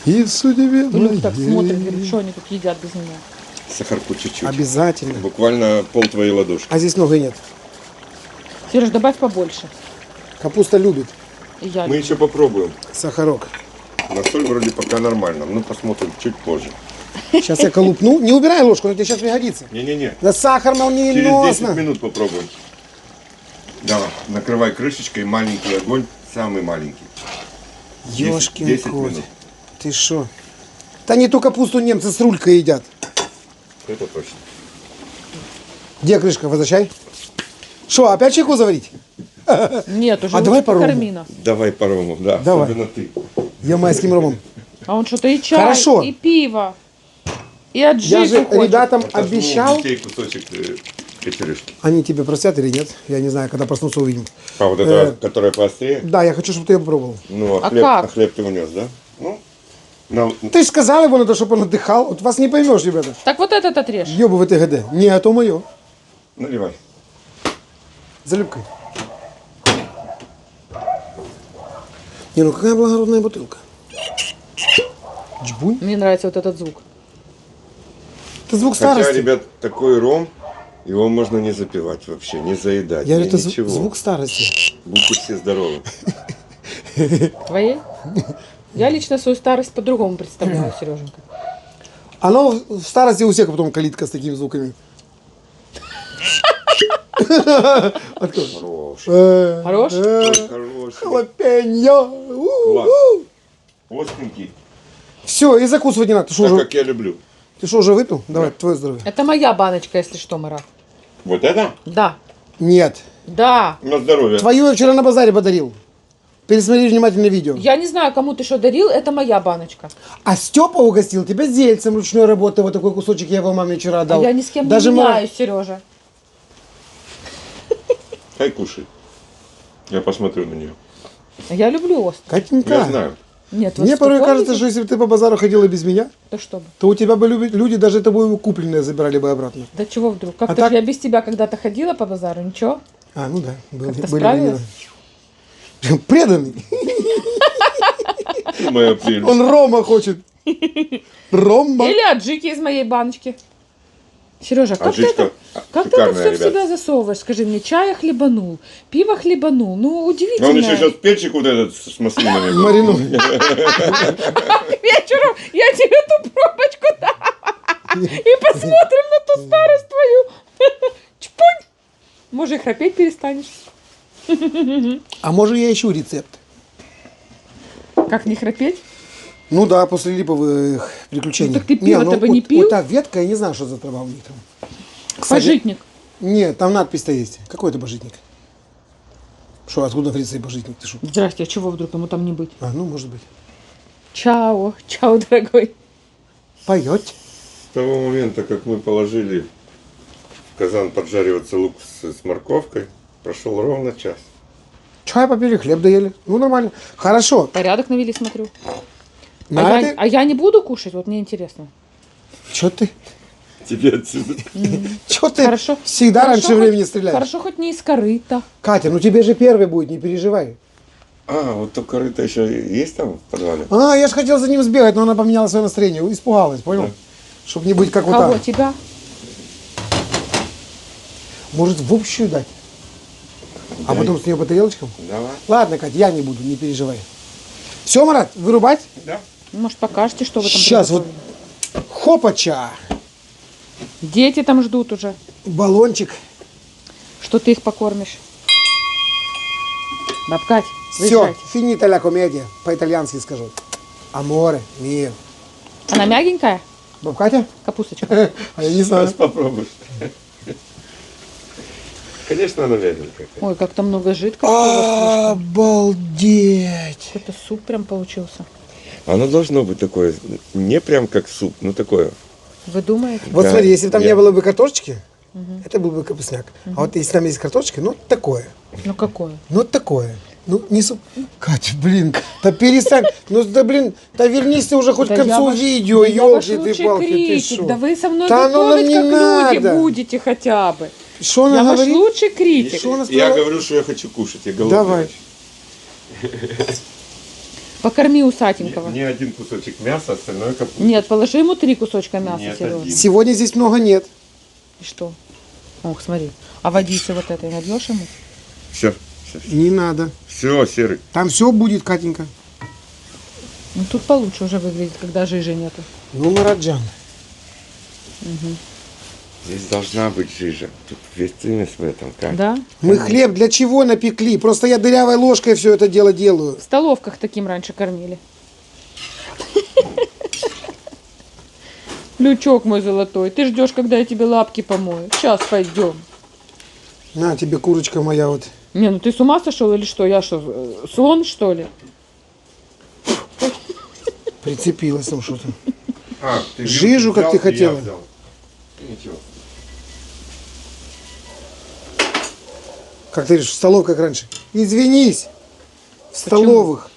И судебе Люк так смотрит, говорит, что они тут едят без меня. Сахарку чуть-чуть. Обязательно. Буквально пол твоей ладошки. А здесь много нет. Сереж, добавь побольше. Капуста любит И я Мы люблю. еще попробуем. сахарок. На соль вроде пока нормально. Ну, посмотрим чуть позже. Сейчас я колупну. Не убирай ложку, она тебе сейчас пригодится. Не-не-не. Да сахар Через 10 молниеносно. минут попробуем. Давай, накрывай крышечкой, маленький огонь, самый маленький. Ёшкин 10 кот. минут. Ты шо? Да не ту капусту немцы с рулькой едят. Это точно. Где крышка? Возвращай. Что, опять чайку заварить? Нет, уже А лучше давай по рому. покорми нас. Давай по рому, да. Давай. Особенно ты. Ямайским ромом. А он что-то и чай, Хорошо. и пиво, и Я аджику же хочет. ребятам Отожму обещал. детей кусочек печерышки. Они тебе простят или нет? Я не знаю, когда проснутся, увидим. А вот это, которая поострее? Да, я хочу, чтобы ты ее попробовал. Ну, А хлеб, как? хлеб ты унес, да? Ну, Ты же сказал ему надо, чтобы он отдыхал. Вот вас не поймешь, ребята. Так вот этот отрежь. Ёбу ТГД. Не, а то мое. наливай. За любкой. Не, ну какая благородная бутылка. Джбунь. Мне нравится вот этот звук. Это звук Хотя, старости. ребят, такой ром, его можно не запивать вообще, не заедать, Я говорю, это ничего. звук старости. Будьте все здоровы. Твоей? Я лично свою старость по-другому представляю, Сереженька. Оно в старости у всех потом калитка с такими звуками. Открой. Хорош. Хорош? Ой, хороший. Халапеньо. Класс. Остренький. Все, и закусывать не надо. Ты что, Так, уже, как я люблю. ты что, уже выпил? Давай, твое здоровье. Это моя баночка, если что, Марат. Вот это? Да. Нет. Да. На здоровье. Твою я вчера на базаре подарил. Пересмотри внимательно видео. Я не знаю, кому ты что дарил, это моя баночка. А Степа угостил тебя зельцем ручной работы. Вот такой кусочек я его маме вчера А отдал. я ни с кем Даже не Мара- меняюсь, Сережа. Хай кушай. Я посмотрю на нее. Я люблю острый. Катенька, Я знаю. Нет, мне вот порой помните? кажется, что если бы ты по базару ходила без меня, То что бы? то у тебя бы люди даже тобой купленное забирали бы обратно. Да чего вдруг? Как-то так- же я без тебя когда-то ходила по базару, ничего? А, ну да. Как-то были справилась? времена. Преданный. Ты моя прелесть. Он Рома хочет. Рома. Или аджики из моей баночки. Сережа, как ты Аджичка это, как ты это шикарная, все в ребят. себя засовываешь? Скажи мне, чая хлебанул, пиво хлебанул. Ну, удивительно. Он еще сейчас перчик вот этот с маслинами. Марину. К вечеру я тебе ту пробочку дам. И посмотрим на ту старость твою. Чпунь. Может, и храпеть перестанешь. А может я ищу рецепт? Как не храпеть? Ну да, после липовых приключений. Ну так ты пиво-то бы не вот, пил? Вот та ветка, я не знаю, что за трава у них там. Кстати, Пожитник. Нет, там надпись-то есть. Какой это божитник? Что, откуда в Фриции божитник? Ты что? Здрасте, а чего вдруг ему там не быть? А, ну, может быть. Чао, чао, дорогой. Поете? С того момента, как мы положили в казан поджариваться лук с морковкой, прошел ровно час. Чай попили, хлеб доели. Ну, нормально. Хорошо. Порядок навели, смотрю. На А я не буду кушать, вот мне интересно. Че ты? Тебе отсюда. Че ты Хорошо. всегда Хорошо раньше хоть- времени стреляешь? Хорошо, хоть не из корыта. Катя, ну тебе же первый будет, не переживай. А, вот то корыто еще есть там в подвале? А, я же хотел за ним сбегать, но она поменяла свое настроение. Испугалась, понял? Чтобы не быть как вот Кого? так. Тебя? Может, в общую дать? А потом с нее по тарелочкам? Давай. Ладно, Катя, я не буду, не переживай. Все, Марат, вырубать? Да. Может, покажете, что вы там Сейчас вот приготовили? хопача, Дети там ждут уже, баллончик. что ты их покормишь. Бабкать, Все, выезжайте. финита ля комедия. По-итальянски скажу. Аморе, мир. Она мягенькая? Баб Катя? Капусточка. А я не знаю. Сейчас попробуешь. Конечно, она мягенькая. Ой, как-то много жидкости. у вас слишком. Обалдеть. Какой-то суп прям получился. Оно должно быть такое, не прям как суп, но такое. Вы думаете? Вот Да, смотри, если бы там я- не было бы картошечки, это был бы капустняк. А вот если там есть картошечка, ну такое. Ну какое? Ну такое. Ну не суп. Катя, блин, да перестань. Ну да блин, да вернись ты уже хоть Да к я концу ваш- видео, да я ваш елки ты лучший палки, ты критик. шо? Да вы со мной Да ну нам готовить не как люди надо. будете хотя бы. Что она Я ваш говорит? лучший критик. Что она Я сказала? говорю, что я хочу кушать, я голодный. Давай. Покорми усатенького. Мне один кусочек мяса, остальное капуста. Нет, положи ему 3 кусочка мяса, Нет, Сережа. один. Сегодня здесь много нет. И что? Ох, смотри. А водицы вот этой нальешь ему? Все, Не надо. все, Серый. Там все будет, Катенька. Ну тут получше уже выглядит, когда жижи нету. Ну, Мараджан. Здесь должна быть жижа. Тут весь цимис в этом. Как? Да? Мы хлеб для чего напекли? Просто я дырявой ложкой все это дело делаю. В столовках таким раньше кормили. Лючок мой золотой, ты ждешь, когда я тебе лапки помою. Сейчас пойдем. На тебе, курочка моя вот. Не, ну ты с ума сошел или что? Я что, слон что ли? Прицепилась там что-то. А, ты Жижу, вилку как ты взял, и я хотела. взял. Ничего. Как ты говоришь, в столовках как раньше. Извинись. В столовых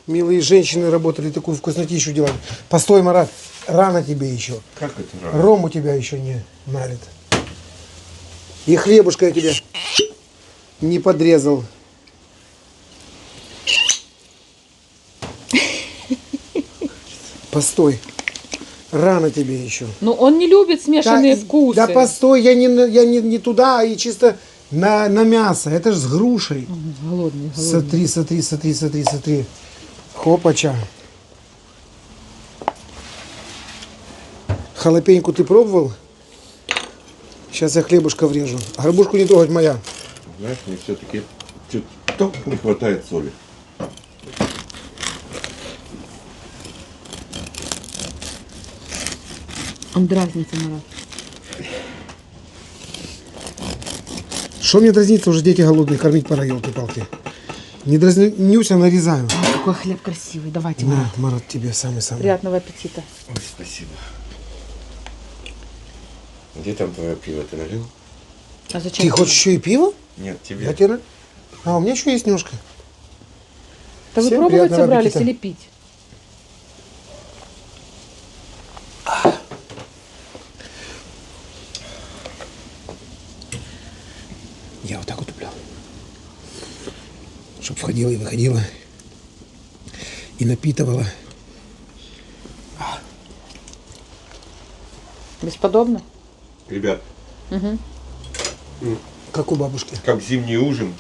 милые женщины работали, такую вкуснотищу делали. Постой, Марат, рано тебе еще. Как это рано? Ром у тебя еще не налит. И хлебушка я тебе не подрезал. Постой. Рано тебе еще. Ну он не любит смешанные вкусы. Да постой, я не туда, и чисто на мясо. Это ж с грушей. Голодный, голодный. Смотри, смотри, смотри, смотри, смотри. Хопача. Халапеньку ты пробовал? Сейчас я хлебушка врежу. Горбушку не трогать моя. Знаешь, мне все-таки чуть-чуть не хватает соли. Он дразнится, Марат. Что мне дразниться, уже дети голодные, кормить пора, елки-палки. Не дразнюсь, а нарезаю. Ой, какой хлеб красивый. Давайте, Марат. На, Марат, тебе самый-самый. Приятного аппетита. Ой, спасибо. Где там твое пиво? Ты налил? А зачем? Ты хочешь еще и пиво? Нет, тебе. Я тебе... А, у меня еще есть немножко. Да вы Всем пробовать приятного собрались аппетита. или пить? Я вот так вот люблю. Чтоб входила и выходила. И напитывала. Бесподобно? Ребят, Как у бабушки. как зимний ужин.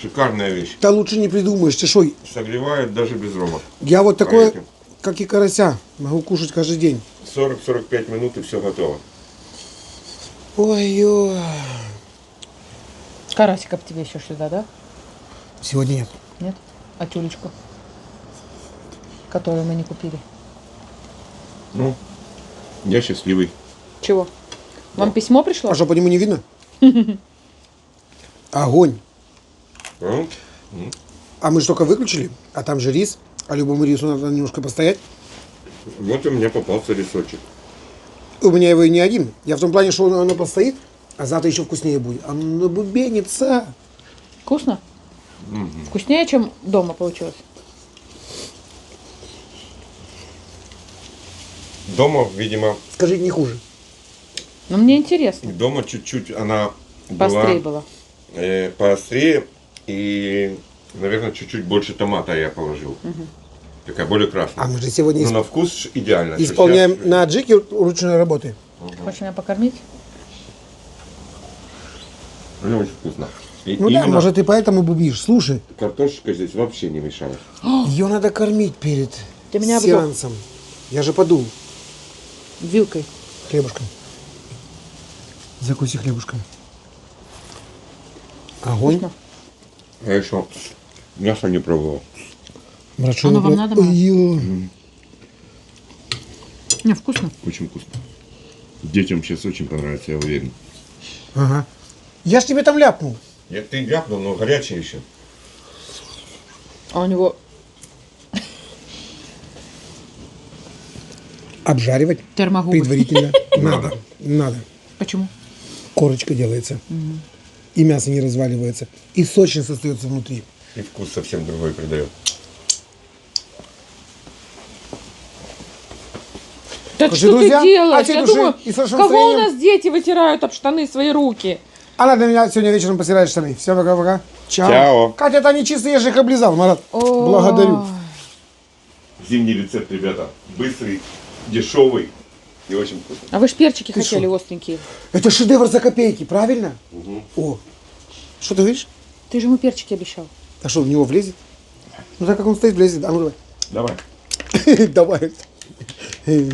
Шикарная вещь. Да лучше не придумаешь. Ты шо? Согревает даже без рома. Я вот такое, Поверьте. как и карася, могу кушать каждый день. 40-45 минут и все готово. Ой-ой. Карасика б тебе еще сюда, да? Сегодня нет. Нет? А тюлечку? Которую мы не купили. Ну, я счастливый. Чего? Вам письмо пришло? А что, по нему не видно? Огонь. А? А мы же только выключили, а там же рис. А любому рису надо немножко постоять. Вот у меня попался рисочек. У меня его и не один. Я в том плане, что оно постоит, а завтра еще вкуснее будет. Оно бубенится. Вкусно? Вкуснее, чем дома получилось? Дома, видимо, Скажите, не хуже. Но мне интересно. дома чуть-чуть она Поострее была было. поострее и, наверное, чуть-чуть больше томата я положил. Такая более красная. А мы же сегодня Но на вкус идеально. исполняем Сейчас- на аджике ручной работы. Хочешь меня покормить? Ну, очень вкусно. И Ну да, именно может, и поэтому бубнишь. Слушай, картошечка здесь вообще не мешает. ее надо кормить перед Ты меня обжег. сеансом. Я же подул Вилкой. хлебушком. Закуси хлебушком. Огонь. Вкусно. Я еще мясо не пробовал. Брат, что Оно вы вам прям- надо, Марат? Ой-ё. Не, вкусно. Очень вкусно. Детям сейчас очень понравится, я уверен. Ага. Я ж тебе там ляпнул. Ты ляпнул, но горячий еще. А у него Обжаривать термогубы. предварительно надо. Надо. Почему? Корочка делается. И мясо не разваливается. И сочность остается внутри. И вкус совсем другой придает. Так Слушай, что друзья, ты делаешь? а те Я души думаю, и с вашим кого у настроением? нас дети вытирают об штаны свои руки? Она для меня сегодня вечером постирает штаны. Все, пока-пока. Чао. Чао. Катя, это не чистые, я же их облизал, Марат. Ой. Благодарю. Зимний рецепт, ребята. Быстрый, дешевый и очень вкусный. А вы ж перчики Ты хотели шо? остренькие. Это шедевр за копейки, правильно? О, что ты говоришь? Ты же ему перчики обещал. А что, в него влезет? Ну так как он стоит, влезет. А ну Давай. давай. Давай.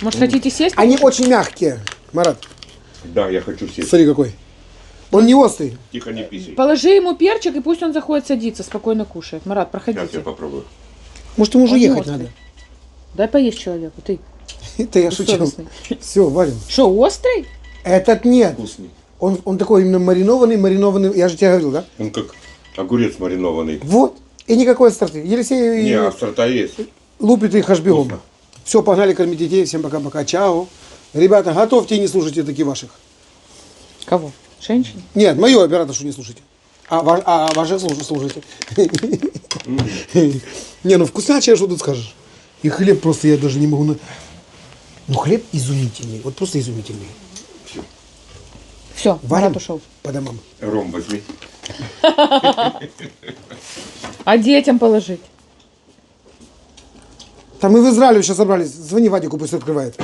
Может, хотите сесть? Они очень мягкие, Марат. Да, я хочу сесть. Смотри какой. Он не острый. Тихо, не писай. Положи ему перчик, и пусть он заходит садиться, спокойно кушает. Марат, Сейчас я проходите. попробую. Может, ему уже Он не ехать острый. надо. Дай поесть человеку, ты. Это я шучу. Бессовестный. Все, варим. Что, острый? Этот нет. Вкусный. Он такой именно маринованный. Я же тебе говорил, да? Он как огурец маринованный. Вот. И никакой остроты. Елисей Не, острота есть. лупит их аж бегом. Вкусно. Все, погнали кормить детей. Всем пока-пока. Чао. Ребята, готовьте и не слушайте таких ваших. Кого? Женщин? Нет, мою операторшу не слушайте. А ваших слушайте. Не, ну вкуснячее, что тут скажешь. И хлеб просто я даже не могу... Ну хлеб изумительный. Вот просто изумительный. Все, Варим Марат ушел. по домам. Ром возьми. А детям положить? Там мы в Израиле сейчас собрались. Звони Вадику, пусть открывает.